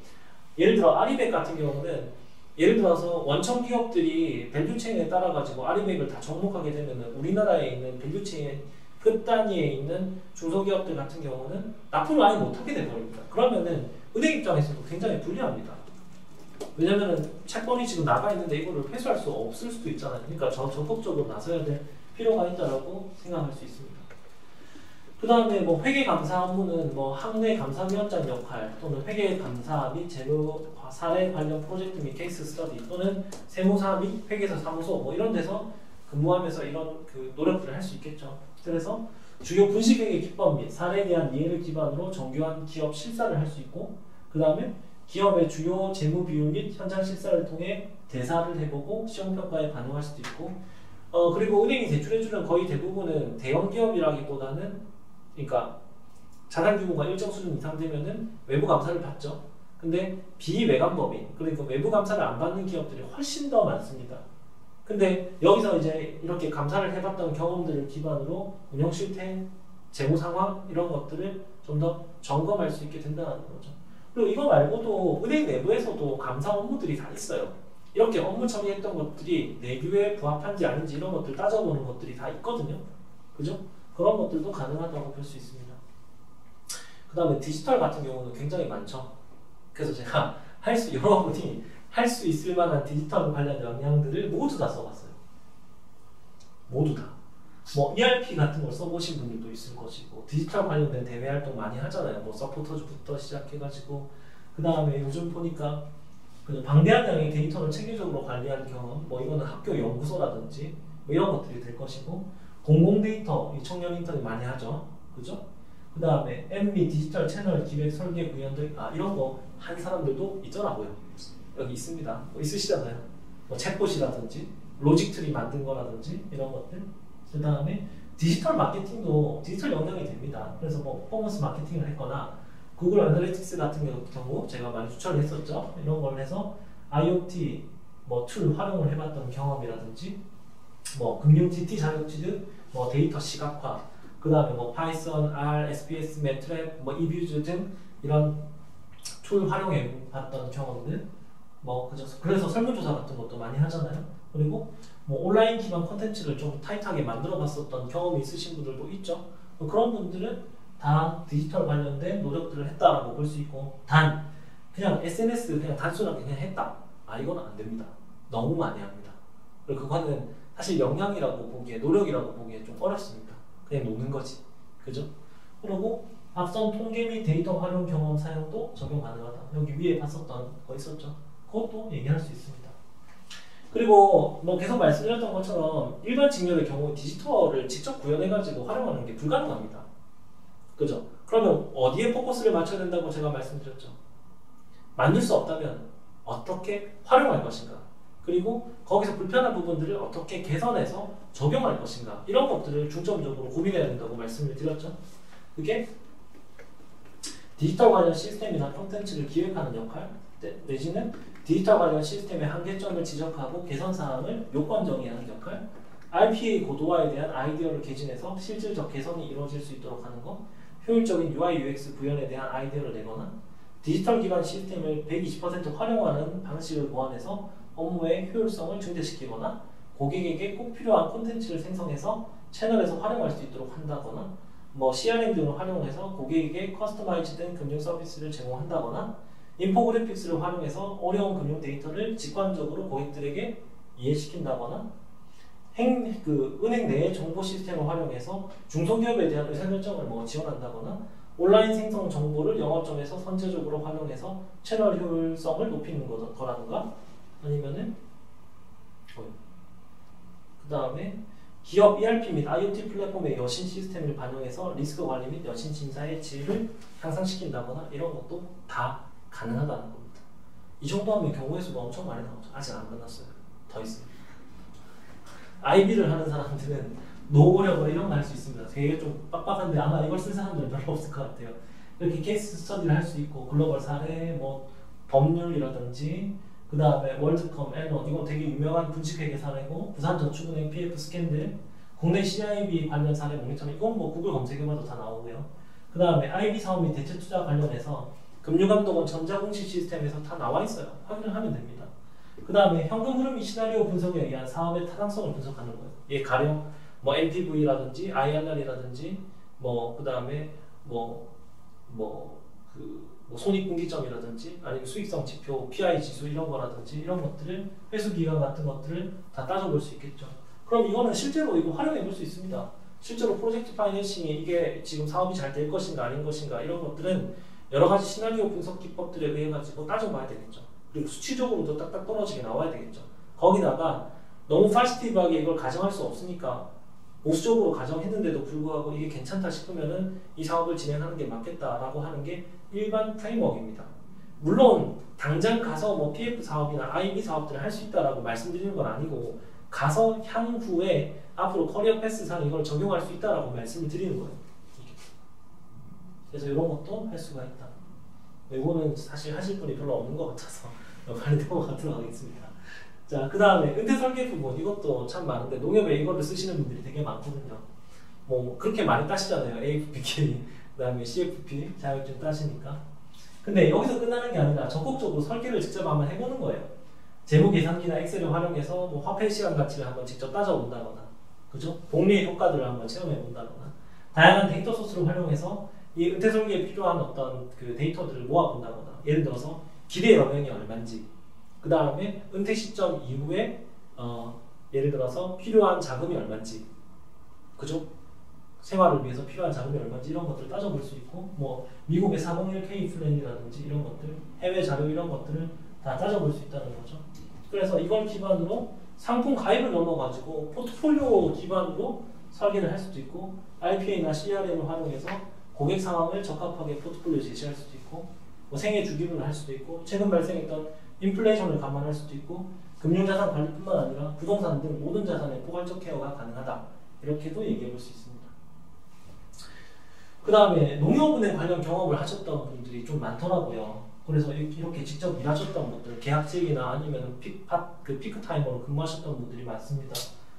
예를 들어 아리백 같은 경우는 예를 들어서 원청 기업들이 밸류체인에 따라 가지고 아리백을 다 접목하게 되면은 우리나라에 있는 밸류체인 끝 단위에 있는 중소기업들 같은 경우는 납품을 아예 못하게 돼버립니다. 그러면은 은행 입장에서도 굉장히 불리합니다. 왜냐면은 채권이 지금 나가 있는데 이거를 회수할 수 없을 수도 있잖아요. 그러니까 적극적으로 나서야 될 필요가 있다라고 생각할 수 있습니다. 그 다음에 뭐 회계감사 업무는 뭐 학내 감사위원장 역할, 또는 회계감사 및 재무 사례 관련 프로젝트 및 케이스 스터디, 또는 세무사 및 회계사 사무소 뭐 이런 데서 근무하면서 이런 그 노력들을 할 수 있겠죠. 그래서 주요 분식회계 기법 및 사례에 대한 이해를 기반으로 정교한 기업 실사를 할 수 있고, 그 다음에 기업의 주요 재무 비율 및 현장 실사를 통해 대사를 해보고 시험평가에 반영할 수도 있고, 그리고 은행이 대출해주는 거의 대부분은 대형 기업이라기보다는, 그러니까 자산 규모가 일정 수준 이상 되면은 외부 감사를 받죠. 근데 비외관법인, 그러니까 외부 감사를 안 받는 기업들이 훨씬 더 많습니다. 근데 여기서 이제 이렇게 감사를 해봤던 경험들을 기반으로 운영 실태, 재무 상황 이런 것들을 좀 더 점검할 수 있게 된다는 거죠. 그리고 이거 말고도 은행 내부에서도 감사 업무들이 다 있어요. 이렇게 업무 처리했던 것들이 내규에 부합한지 아닌지 이런 것들 따져보는 것들이 다 있거든요. 그죠? 그런 것들도 가능하다고 볼 수 있습니다. 그 다음에 디지털 같은 경우는 굉장히 많죠. 그래서 제가 여러분이 할 수 있을 만한 디지털 관련 역량들을 모두 다 써봤어요. 모두 다. 뭐 ERP 같은 걸 써보신 분들도 있을 것이고, 디지털 관련된 대외 활동 많이 하잖아요. 뭐 서포터즈부터 시작해가지고, 그 다음에 요즘 보니까 방대한 양의 데이터를 체계적으로 관리하는 경험, 뭐 이거는 학교 연구소라든지 뭐 이런 것들이 될 것이고, 공공 데이터, 이 청년 인턴이 많이 하죠. 그죠? 그 다음에 엠비 디지털 채널 기획 설계 구현들, 이런 거 한 사람들도 있더라고요. 여기 있습니다. 뭐 있으시잖아요. 뭐 챗봇이라든지 로직 트리 만든 거라든지 이런 것들. 그 다음에 디지털 마케팅도 디지털 역량이 됩니다. 그래서 뭐 퍼포먼스 마케팅을 했거나 구글 애널리틱스 같은 경우 제가 많이 추천을 했었죠. 이런 걸 해서 IoT 뭐 툴 활용을 해봤던 경험이라든지, 뭐 금융 GT 자격취득, 뭐 데이터 시각화, 그 다음에 뭐 파이썬, R, SPS, 매트랩, 뭐 이뷰즈 등 이런 툴 활용해 봤던 경험들, 뭐 그래서 설문조사 같은 것도 많이 하잖아요. 그리고 뭐 온라인 기반 콘텐츠를 좀 타이트하게 만들어 봤었던 경험이 있으신 분들도 있죠. 그런 분들은 다 디지털 관련된 노력들을 했다라고 볼 수 있고, 단 그냥 SNS 그냥 단순하게 그냥 했다, 이건 안 됩니다. 너무 많이 합니다. 그리고 그거는 사실 역량이라고 보기에, 노력이라고 보기에 좀 어렵습니다. 그냥 노는 거지. 그죠? 그리고 앞선 통계 및 데이터 활용 경험 사용도 적용 가능하다. 여기 위에 봤었던 거 있었죠? 그것도 얘기할 수 있습니다. 그리고 뭐 계속 말씀드렸던 것처럼 일반 직렬의 경우 디지털을 직접 구현해가지고 활용하는 게 불가능합니다. 그죠? 그러면 어디에 포커스를 맞춰야 된다고 제가 말씀드렸죠? 만들 수 없다면 어떻게 활용할 것인가? 그리고 거기서 불편한 부분들을 어떻게 개선해서 적용할 것인가? 이런 것들을 중점적으로 고민해야 된다고 말씀을 드렸죠. 그게 디지털 관련 시스템이나 콘텐츠를 기획하는 역할, 내지는 디지털 관련 시스템의 한계점을 지적하고 개선 사항을 요건 정의하는 역할, RPA 고도화에 대한 아이디어를 개진해서 실질적 개선이 이루어질 수 있도록 하는 것, 효율적인 UI UX 구현에 대한 아이디어를 내거나 디지털 기반 시스템을 120% 활용하는 방식을 고안해서 업무의 효율성을 증대시키거나 고객에게 꼭 필요한 콘텐츠를 생성해서 채널에서 활용할 수 있도록 한다거나 뭐 CRM 등을 활용해서 고객에게 커스터마이즈된 금융 서비스를 제공한다거나 인포그래픽스를 활용해서 어려운 금융 데이터를 직관적으로 고객들에게 이해시킨다거나 은행 내의 정보 시스템을 활용해서 중소기업에 대한 의사결정을 뭐 지원한다거나 온라인 생성 정보를 영업점에서 선제적으로 활용해서 채널 효율성을 높이는 거라든가 아니면은 그 다음에 기업 ERP 및 IoT 플랫폼의 여신 시스템을 반영해서 리스크 관리 및 여신 심사의 질을 향상시킨다거나 이런 것도 다 가능하다는 겁니다. 이 정도 하면 경우의 수가 엄청 많이 나오죠. 아직 안 끝났어요. 더 있습니다. IB를 하는 사람들은 노후력으로 이런 거 할 수 있습니다. 되게 좀 빡빡한데 아마 이걸 쓴 사람들은 별로 없을 것 같아요. 이렇게 케이스 스터디를 할 수 있고 글로벌 사례, 뭐 법률이라든지 그 다음에 월드컴, N1 이거 되게 유명한 분식회계 사례고 부산저축은행 PF 스캔들, 국내 CIB 관련 사례 모니터 이건 뭐 구글 검색해봐도 다 나오고요. 그 다음에 IB 사업 및 대체 투자 관련해서 금융감독원 전자공시 시스템에서 다 나와 있어요. 확인을 하면 됩니다. 그 다음에 현금 흐름 및 시나리오 분석에 의한 사업의 타당성을 분석하는 거예요. 예, 가령 뭐 NPV라든지 IRR이라든지 뭐 그 다음에 손익분기점이라든지 아니면 수익성 지표, PI 지수 이런 거라든지 이런 것들을 회수기간 같은 것들을 다 따져볼 수 있겠죠. 그럼 이거는 실제로 이거 활용해 볼 수 있습니다. 실제로 프로젝트 파이낸싱이 이게 지금 사업이 잘 될 것인가 아닌 것인가 이런 것들은 여러 가지 시나리오 분석 기법들에 의해 가지고 따져봐야 되겠죠. 그리고 수치적으로도 딱딱 떨어지게 나와야 되겠죠. 거기다가 너무 파지티브하게 이걸 가정할 수 없으니까 보수적으로 가정했는데도 불구하고 이게 괜찮다 싶으면은 이 사업을 진행하는 게 맞겠다라고 하는 게 일반 프레임워크입니다. 물론 당장 가서 뭐 PF 사업이나 IB 사업들을 할 수 있다라고 말씀드리는 건 아니고 가서 향후에 앞으로 커리어 패스상 이걸 적용할 수 있다라고 말씀을 드리는 거예요. 그래서 이런 것도 할 수가 있다. 이거는 사실 하실 분이 별로 없는 것 같아서 빨리 넘어가도록 하겠습니다. 자, 그 다음에 은퇴 설계 부분 이것도 참 많은데 농협에 이거를 쓰시는 분들이 되게 많거든요. 뭐 그렇게 많이 따시잖아요. AFPK, 그 다음에 CFP 자격증 따시니까. 근데 여기서 끝나는 게 아니라 적극적으로 설계를 직접 한번 해보는 거예요. 재무 계산기나 엑셀을 활용해서 뭐 화폐 시간 가치를 한번 직접 따져본다거나, 그죠? 복리의 효과들을 한번 체험해본다거나, 다양한 데이터 소스를 활용해서 이 은퇴 설계에 필요한 어떤 그 데이터들을 모아본다거나, 예를 들어서 기대 여명이 얼마인지, 그 다음에 은퇴 시점 이후에 예를 들어서 필요한 자금이 얼마인지, 그죠? 생활을 위해서 필요한 자금이 얼마인지 이런 것들을 따져볼 수 있고, 뭐 미국의 401k 플랜이라든지 이런 것들, 해외 자료 이런 것들을 다 따져볼 수 있다는 거죠. 그래서 이걸 기반으로 상품 가입을 넘어가지고 포트폴리오 기반으로 설계를 할 수도 있고, RPA나 CRM을 활용해서 고객 상황을 적합하게 포트폴리오 제시할 수도 있고, 뭐 생애 주기론을 할 수도 있고, 최근 발생했던 인플레이션을 감안할 수도 있고, 금융자산 관리뿐만 아니라 부동산 등 모든 자산의 포괄적 케어가 가능하다. 이렇게도 얘기해 볼 수 있습니다. 그 다음에 농협은행 관련 경험을 하셨던 분들이 좀 많더라고요. 그래서 이렇게 직접 일하셨던 분들, 계약직이나 아니면 피크 타이머로 근무하셨던 분들이 많습니다.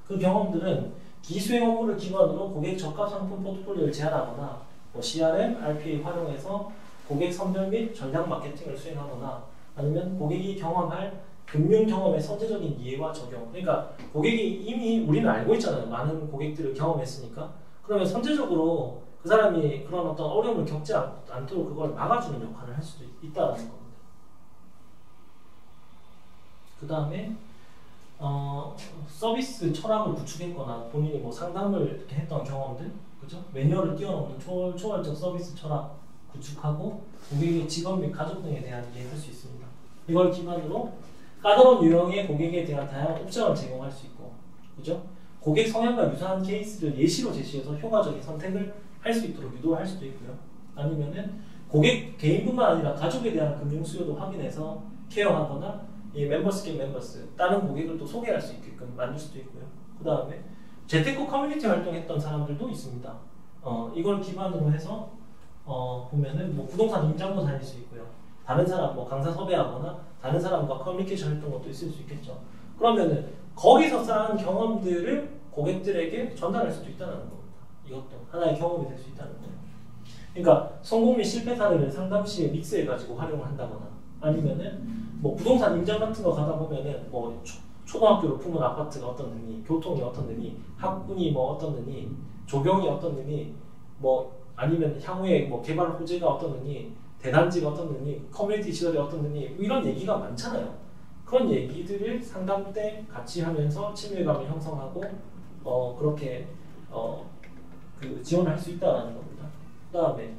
그 경험들은 기수행 업무를 기반으로 고객 저가 상품 포트폴리오를 제안하거나 뭐 CRM, RPA 활용해서 고객 선별 및 전략 마케팅을 수행하거나 아니면 고객이 경험할 금융 경험의 선제적인 이해와 적용. 그러니까 고객이 이미 우리는 알고 있잖아요. 많은 고객들을 경험했으니까. 그러면 선제적으로 그 사람이 그런 어떤 어려움을 겪지 않도록 그걸 막아주는 역할을 할 수도 있다는 겁니다. 그 다음에 서비스 철학을 구축했거나 본인이 뭐 상담을 이렇게 했던 경험들, 그죠? 매뉴얼을 뛰어넘는 초월적 서비스 철학 구축하고 고객의 직업 및 가족 등에 대한 이해할 수 있습니다. 이걸 기반으로 까다로운 유형의 고객에 대한 다양한 옵션을 제공할 수 있고, 그죠? 고객 성향과 유사한 케이스를 예시로 제시해서 효과적인 선택을 할 수 있도록 유도할 수도 있고요. 아니면은 고객 개인뿐만 아니라 가족에 대한 금융 수요도 확인해서 케어하거나 이 멤버스 兼 멤버스 다른 고객을 또 소개할 수 있게끔 만들 수도 있고요. 그 다음에 재테크 커뮤니티 활동했던 사람들도 있습니다. 이걸 기반으로 해서 보면은 뭐 부동산 임장도 다닐 수 있고요. 다른 사람 뭐 강사 섭외하거나 다른 사람과 커뮤니케이션 했던 것도 있을 수 있겠죠. 그러면은 거기서 쌓은 경험들을 고객들에게 전달할 수도 있다는 겁니다. 이것도 하나의 경험이 될 수 있다는 거예요. 그러니까 성공 및 실패 사례를 상담 시에 믹스해가지고 활용을 한다거나 아니면은 뭐 부동산 임장 같은 거 가다 보면은 뭐 초등학교로 품은 아파트가 어떻느니, 교통이 어떻느니, 학군이 뭐 어떻느니, 조경이 어떻느니, 뭐 아니면 향후에 뭐 개발 호재가 어떻느니, 대단지가 어떻느니, 커뮤니티 시설이 어떻느니 이런 얘기가 많잖아요. 그런 얘기들을 상담 때 같이 하면서 친밀감을 형성하고 그렇게 그 지원할 수 있다는 겁니다. 그 다음에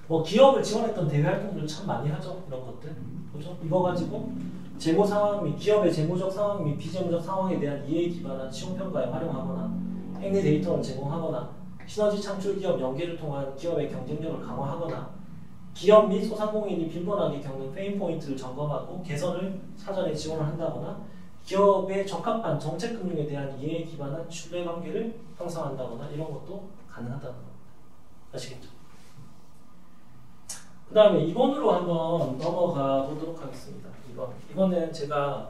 뭐 기업을 지원했던 대외 활동들 참 많이 하죠. 이런 것들. 그죠? 이거 가지고 재무 상황 및 기업의 재무적 상황 및 비재무적 상황에 대한 이해에 기반한 시험평가에 활용하거나 행위 데이터를 제공하거나 시너지 창출 기업 연계를 통한 기업의 경쟁력을 강화하거나 기업 및 소상공인이 빈번하게 겪는 페인 포인트를 점검하고 개선을 사전에 지원을 한다거나 기업에 적합한 정책 금융에 대한 이해에 기반한 신뢰관계를 형성한다거나 이런 것도 가능하다는 겁니다. 아시겠죠? 그 다음에 2번으로 한번 넘어가 보도록 하겠습니다. 이거는 제가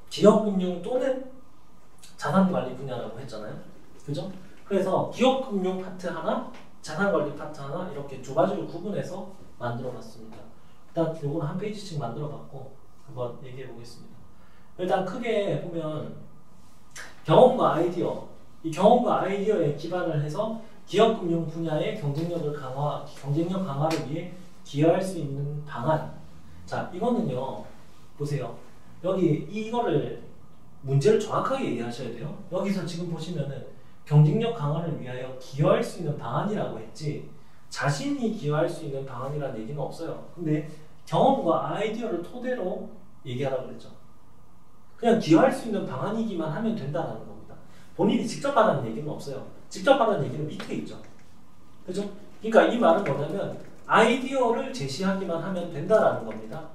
기업금융 또는 자산관리 분야라고 했잖아요. 그죠? 그래서 기업금융 파트 하나, 자산관리 파트 하나 이렇게 두 가지로 구분해서 만들어 봤습니다. 일단 요거는 한 페이지씩 만들어 봤고 한번 얘기해 보겠습니다. 일단 크게 보면 경험과 아이디어, 이 경험과 아이디어에 기반을 해서 기업금융 분야의 경쟁력 강화를 위해 기여할 수 있는 방안. 자, 이거는요, 보세요. 여기 이거를 문제를 정확하게 이해하셔야 돼요. 여기서 지금 보시면은 경쟁력 강화를 위하여 기여할 수 있는 방안이라고 했지 자신이 기여할 수 있는 방안이라는 얘기는 없어요. 근데 경험과 아이디어를 토대로 얘기하라고 그랬죠. 그냥 기여할 수 있는 방안이기만 하면 된다는 겁니다. 본인이 직접 하라는 얘기는 없어요. 직접 하라는 얘기는 밑에 있죠. 그죠? 그러니까 이 말은 뭐냐면 아이디어를 제시하기만 하면 된다라는 겁니다.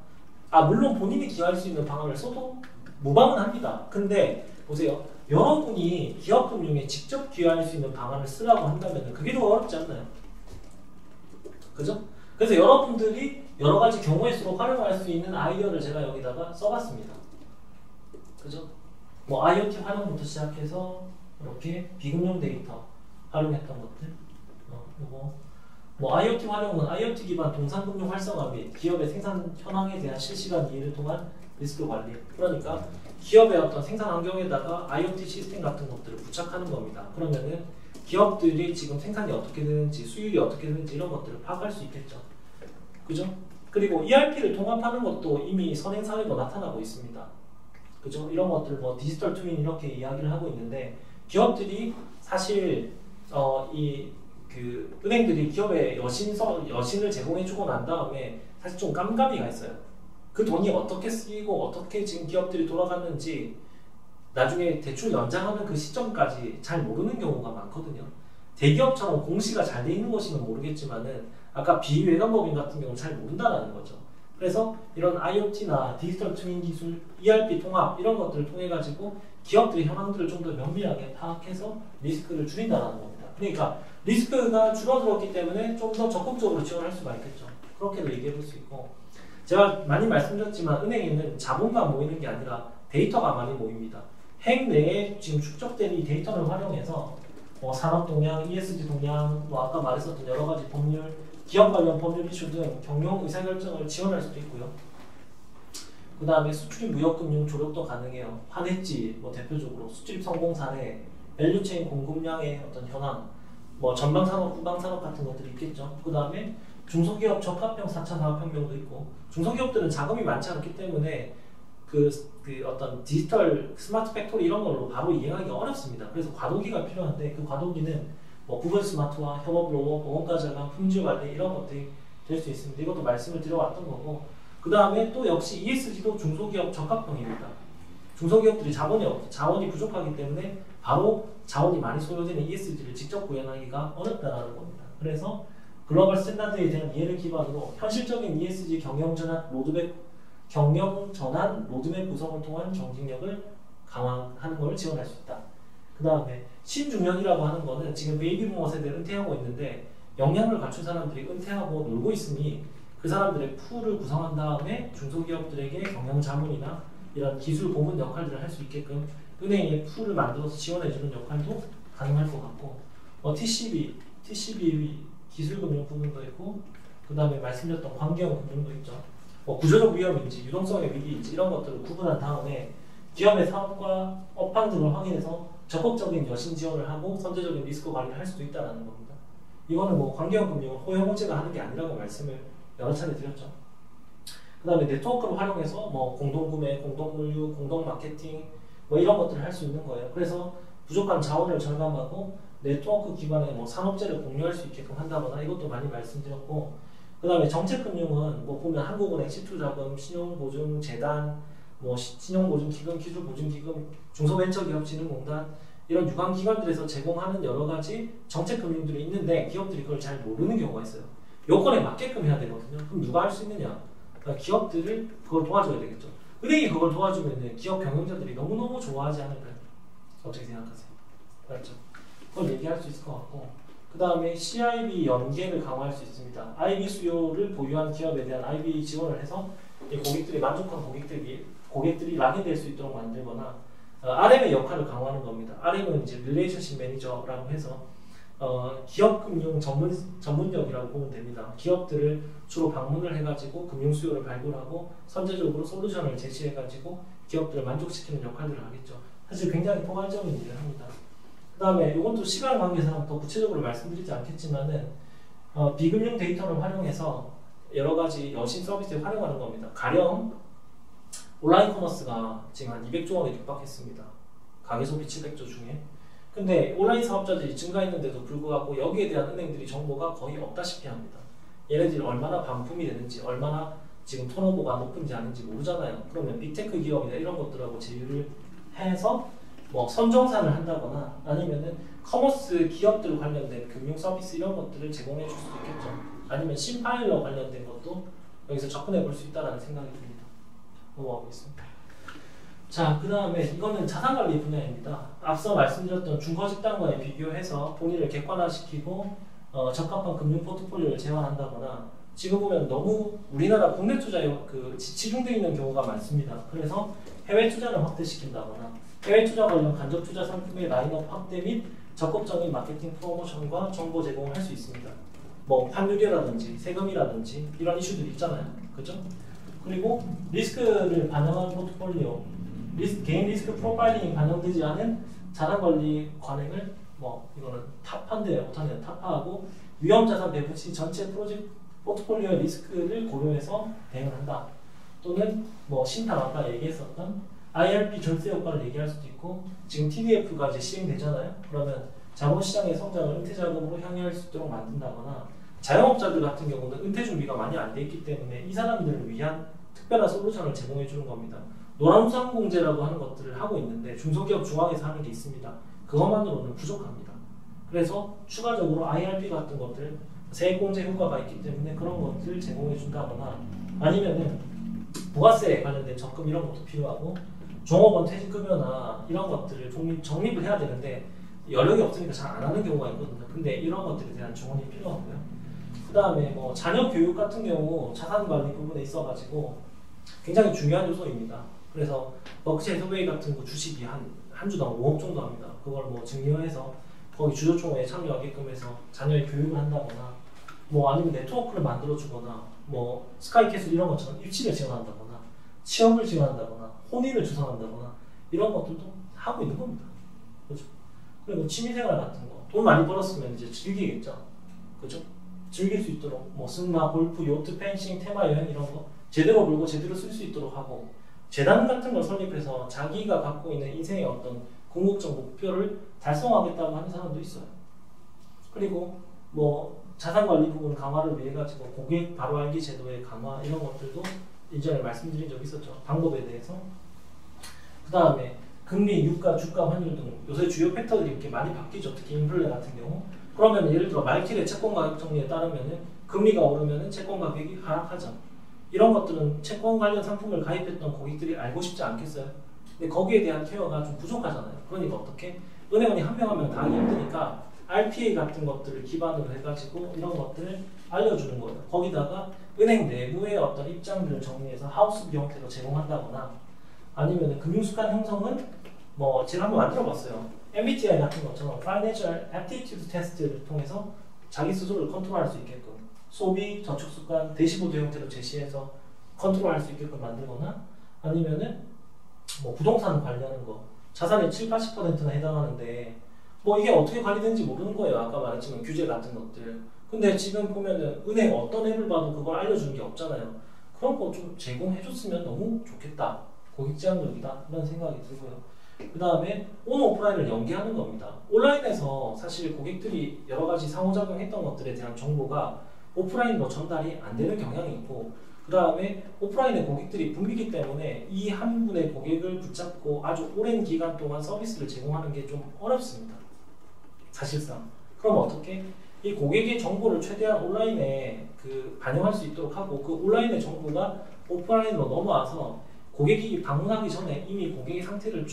물론 본인이 기여할 수 있는 방안을 써도 무방은 합니다. 근데 보세요. 여러분이 기업금융에 직접 기여할 수 있는 방안을 쓰라고 한다면 그게 더 어렵지 않나요? 그죠? 그래서 여러분들이 여러 가지 경우의 수로 활용할 수 있는 아이디어를 제가 여기다가 써봤습니다. 그죠? 뭐 IoT 활용부터 시작해서 이렇게 비금융 데이터 활용했던 것들, 요거 뭐 IoT 활용은 IoT 기반 동산금융 활성화 및 기업의 생산 현황에 대한 실시간 이해를 통한 리스크 관리. 그러니까 기업의 어떤 생산 환경에다가 IoT 시스템 같은 것들을 부착하는 겁니다. 그러면은 기업들이 지금 생산이 어떻게 되는지, 수율이 어떻게 되는지 이런 것들을 파악할 수 있겠죠. 그죠? 그리고 ERP를 통합하는 것도 이미 선행 사례로 나타나고 있습니다. 그죠? 이런 것들 뭐 디지털 트윈 이렇게 이야기를 하고 있는데 기업들이 사실 은행들이 기업에 여신을 제공해주고 난 다음에 사실 좀 깜깜이가 있어요. 그 돈이 어떻게 쓰이고 어떻게 지금 기업들이 돌아갔는지 나중에 대출 연장하는 그 시점까지 잘 모르는 경우가 많거든요. 대기업처럼 공시가 잘 돼 있는 것이면 모르겠지만은 아까 비외관법인 같은 경우는 잘 모른다는 거죠. 그래서 이런 IoT나 디지털 트윈 기술, ERP 통합 이런 것들을 통해 가지고 기업들의 현황들을 좀 더 면밀하게 파악해서 리스크를 줄인다는 겁니다. 그러니까 리스크가 줄어들었기 때문에 좀 더 적극적으로 지원할 수가 있겠죠. 그렇게도 얘기해 볼 수 있고 제가 많이 말씀드렸지만 은행에는 자본만 모이는 게 아니라 데이터가 많이 모입니다. 행 내에 지금 축적된 이 데이터를 활용해서 산업 동향, ESG 동향, 아까 말했었던 여러 가지 법률, 기업 관련 법률 이슈 등 경영 의사결정을 지원할 수도 있고요. 그 다음에 수출입 무역금융 조력도 가능해요. 환해지, 대표적으로 수출입 성공 사례, 밸류체인 공급량의 어떤 현황, 전방산업, 후방산업 같은 것들이 있겠죠. 그 다음에 중소기업 적합형 4차 산업혁명도 있고 중소기업들은 자금이 많지 않기 때문에 그 어떤 디지털 스마트 팩토리 이런 걸로 바로 이행하기가 어렵습니다. 그래서 과도기가 필요한데 그 과도기는 뭐 구글 스마트화, 협업 로봇, 보험가 절감, 품질 관리 이런 것들이 될 수 있습니다. 이것도 말씀을 드려왔던 거고 그 다음에 또 역시 ESG도 중소기업 적합형입니다. 중소기업들이 자원이 부족하기 때문에 바로 자원이 많이 소요되는 ESG를 직접 구현하기가 어렵다는 겁니다. 그래서 글로벌 스탠다드에 대한 이해를 기반으로 현실적인 ESG 경영 전환 로드맵 구성을 통한 경쟁력을 강화하는 걸 지원할 수 있다. 그 다음에 신중년이라고 하는 거는 지금 베이비부머 세대를 은퇴하고 있는데 역량을 갖춘 사람들이 은퇴하고 놀고 있으니 그 사람들의 풀을 구성한 다음에 중소기업들에게 경영 자문이나 이런 기술 고문 역할들을 할 수 있게끔 은행의 풀을 만들어서 지원해주는 역할도 가능할 것 같고 TCB 기술금융 부분도 있고 그 다음에 말씀드렸던 관계형 금융도 있죠. 구조적 위험인지 유동성의 위기인지 이런 것들을 구분한 다음에 기업의 사업과 업황 등을 확인해서 적극적인 여신 지원을 하고 선제적인 리스크 관리를 할 수도 있다는 겁니다. 이거는 뭐 관계형 금융은 호영호제가 하는 게 아니라고 말씀을 여러 차례 드렸죠. 그 다음에 네트워크를 활용해서 뭐 공동구매, 공동물류, 공동마케팅 뭐 이런 것들을 할 수 있는 거예요. 그래서 부족한 자원을 절감하고 네트워크 기반의 뭐 산업재를 공유할 수 있게끔 한다거나 이것도 많이 말씀드렸고 그 다음에 정책금융은 뭐 보면 한국은행 시투자금, 신용보증재단, 뭐 신용보증기금, 기술보증기금, 중소벤처기업진흥공단 이런 유관기관들에서 제공하는 여러 가지 정책금융들이 있는데 기업들이 그걸 잘 모르는 경우가 있어요. 요건에 맞게끔 해야 되거든요. 그럼 누가 할 수 있느냐? 그러니까 기업들을 그걸 도와줘야 되겠죠. 은행이 그걸 도와주면 기업 경영자들이 너무너무 좋아하지 않을까요? 어떻게 생각하세요? 맞죠? 그걸 얘기할 수 있을 것 같고 그 다음에 CIB 연계를 강화할 수 있습니다. IB 수요를 보유한 기업에 대한 IB 지원을 해서 고객들이 만족한 고객들이 락인될 수 있도록 만들거나 RM의 역할을 강화하는 겁니다. RM은 이제 릴레이션십 매니저라고 해서 기업금융 전문역이라고 보면 됩니다. 기업들을 주로 방문을 해가지고 금융 수요를 발굴하고 선제적으로 솔루션을 제시해가지고 기업들을 만족시키는 역할들을 하겠죠. 사실 굉장히 포괄적인 일을 합니다. 그 다음에 이것도 시간 관계상 더 구체적으로 말씀드리지 않겠지만은 비금융 데이터를 활용해서 여러 가지 여신 서비스에 활용하는 겁니다. 가령 온라인 커머스가 지금 한 200조 원에 육박했습니다. 가계소비 700조 중에. 근데 온라인 사업자들이 증가했는데도 불구하고 여기에 대한 은행들이 정보가 거의 없다시피 합니다. 얘네들이 얼마나 반품이 되는지 얼마나 지금 턴오버가 높은지 아닌지 모르잖아요. 그러면 빅테크 기업이나 이런 것들하고 제휴를 해서 뭐 선정산을 한다거나 아니면은 커머스 기업들 관련된 금융 서비스 이런 것들을 제공해 줄 수도 있겠죠. 아니면 신파일러 관련된 것도 여기서 접근해 볼 수 있다는 생각이 듭니다. 넘어가고 있습니다. 자, 그 다음에 이거는 자산관리 분야입니다. 앞서 말씀드렸던 중거집단과의 비교해서 본인을 객관화시키고 적합한 금융 포트폴리오를 제안한다거나 지금 보면 너무 우리나라 국내 투자에 치중되어 있는 경우가 많습니다. 그래서 해외 투자를 확대시킨다거나 해외 투자 관련 간접 투자 상품의 라인업 확대 및 적극적인 마케팅 프로모션과 정보 제공을 할 수 있습니다. 뭐 환율이라든지 세금이라든지 이런 이슈들이 있잖아요. 그죠? 그리고 리스크를 반영한 포트폴리오 개인 리스크 프로파일링이 반영되지 않은 자산관리 관행을 뭐 이거는 탑한데 못하는 타파하고 위험자산 배분 시 전체 프로젝트 포트폴리오의 리스크를 고려해서 대응한다. 또는 뭐 신탁 아까 얘기했었던 IRP 절세 효과를 얘기할 수도 있고 지금 TDF가 이제 시행되잖아요. 그러면 자본시장의 성장을 은퇴자금으로 향유할 수 있도록 만든다거나 자영업자들 같은 경우는 은퇴 준비가 많이 안 돼 있기 때문에 이 사람들을 위한 특별한 솔루션을 제공해 주는 겁니다. 노란우산공제라고 하는 것들을 하고 있는데 중소기업 중앙에서 하는 게 있습니다. 그것만으로는 부족합니다. 그래서 추가적으로 IRP 같은 것들 세액공제 효과가 있기 때문에 그런 것들을 제공해 준다거나 아니면은 부가세 관련된 적금 이런 것도 필요하고 종업원 퇴직급여나 이런 것들을 적립을 해야 되는데 여력이 없으니까 잘 안 하는 경우가 있거든요. 근데 이런 것들에 대한 지원이 필요하고요. 그 다음에 뭐 자녀 교육 같은 경우 자산관리 부분에 있어가지고 굉장히 중요한 요소입니다. 그래서 버크셔 해서웨이 같은 거 주식이 한 주당 5억 정도 합니다. 그걸 뭐 증여해서 거기 주주총회에 참여하게끔 해서 자녀의 교육을 한다거나 뭐 아니면 네트워크를 만들어주거나 뭐 스카이캐슬 이런 것처럼 입시를 지원한다거나 취업을 지원한다거나 혼인을 주선한다거나 이런 것들도 하고 있는 겁니다. 그렇죠? 그리고 취미생활 같은 거 돈 많이 벌었으면 이제 즐기겠죠. 그렇죠? 즐길 수 있도록 뭐 승마, 골프, 요트, 펜싱, 테마 여행 이런 거 제대로 벌고 제대로 쓸 수 있도록 하고 재단 같은 걸 설립해서 자기가 갖고 있는 인생의 어떤 궁극적 목표를 달성하겠다고 하는 사람도 있어요. 그리고 뭐 자산관리 부분 강화를 위해 가지고 고객 바로 알기 제도의 강화 이런 것들도 이전에 말씀드린 적이 있었죠. 방법에 대해서. 그 다음에 금리, 유가, 주가, 환율 등 요새 주요 팩터들이 이렇게 많이 바뀌죠. 특히 인플레 같은 경우. 그러면 예를 들어 말킬의 채권 가격 정리에 따르면은 금리가 오르면은 채권 가격이 하락하죠. 이런 것들은 채권 관련 상품을 가입했던 고객들이 알고 싶지 않겠어요? 근데 거기에 대한 케어가 좀 부족하잖아요. 그러니까 어떻게? 은행원이 한 명 한 명 다 하기 힘드니까 RPA 같은 것들을 기반으로 해가지고 이런 것들을 알려주는 거예요. 거기다가 은행 내부의 어떤 입장들을 정리해서 하우스비 형태로 제공한다거나 아니면 금융습관 형성은 뭐 제가 한번 만들어봤어요. MBTI 같은 것처럼 Financial Aptitude Test를 통해서 자기 스스로를 컨트롤할 수 있게끔 소비, 저축습관, 대시보드 형태로 제시해서 컨트롤할 수 있게끔 만들거나 아니면은 뭐 부동산 관리하는 거 자산의 70~80%나 해당하는데 뭐 이게 어떻게 관리되는지 모르는 거예요. 아까 말했지만 규제 같은 것들. 근데 지금 보면은 은행 어떤 앱을 봐도 그걸 알려주는 게 없잖아요. 그런 거 좀 제공해줬으면 너무 좋겠다. 고객지향적이다. 이런 생각이 들고요. 그 다음에 온 오프라인을 연계하는 겁니다. 온라인에서 사실 고객들이 여러 가지 상호작용했던 것들에 대한 정보가 오프라인으로 전달이 안 되는 경향이 있고 그 다음에 오프라인의 고객들이 붐비기 때문에 이 한 분의 고객을 붙잡고 아주 오랜 기간 동안 서비스를 제공하는 게 좀 어렵습니다. 사실상. 그럼 어떻게? 이 고객의 정보를 최대한 온라인에 반영할 수 있도록 하고 그 온라인의 정보가 오프라인으로 넘어와서 고객이 방문하기 전에 이미 고객의 상태를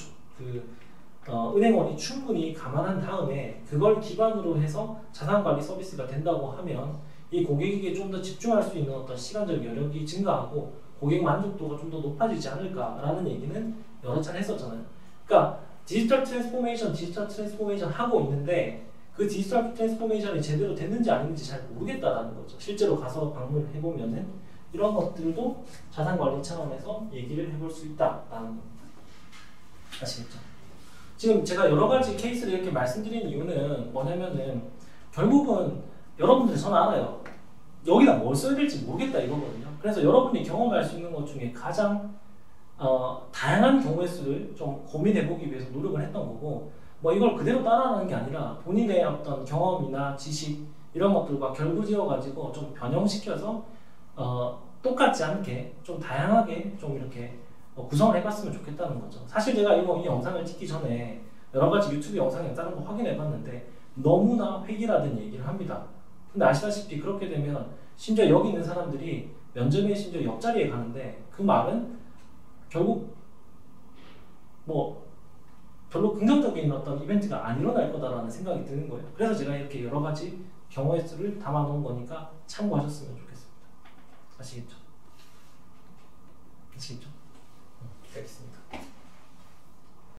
은행원이 충분히 감안한 다음에 그걸 기반으로 해서 자산관리 서비스가 된다고 하면 이 고객에게 좀 더 집중할 수 있는 어떤 시간적 여력이 증가하고 고객 만족도가 좀 더 높아지지 않을까라는 얘기는 여러 차례 했었잖아요. 그러니까 디지털 트랜스포메이션 하고 있는데 그 디지털 트랜스포메이션이 제대로 됐는지 아닌지 잘 모르겠다라는 거죠. 실제로 가서 방문을 해보면은 이런 것들도 자산관리 차원에서 얘기를 해볼 수 있다라는 겁니다. 아시겠죠? 지금 제가 여러 가지 케이스를 이렇게 말씀드린 이유는 뭐냐면은 결국은 여러분들이 저는 알아요. 여기다 뭘 써야 될지 모르겠다 이거거든요. 그래서 여러분이 경험할 수 있는 것 중에 가장 다양한 경우의 수를 좀 고민해보기 위해서 노력을 했던 거고 뭐 이걸 그대로 따라하는 게 아니라 본인의 어떤 경험이나 지식 이런 것들과 결부지어가지고 좀 변형시켜서 똑같지 않게 좀 다양하게 좀 이렇게 구성을 해봤으면 좋겠다는 거죠. 사실 제가 이 영상을 찍기 전에 여러 가지 유튜브 영상에 다른 거 확인해봤는데 너무나 획일화된 얘기를 합니다. 근데 아시다시피 그렇게 되면 심지어 여기 있는 사람들이 면접에 심지어 옆자리에 가는데 그 말은 결국 뭐 별로 긍정적인 어떤 이벤트가 안 일어날 거다라는 생각이 드는 거예요. 그래서 제가 이렇게 여러 가지 경우의 수를 담아 놓은 거니까 참고하셨으면 좋겠습니다. 아시겠죠? 아시겠죠? 알겠습니다.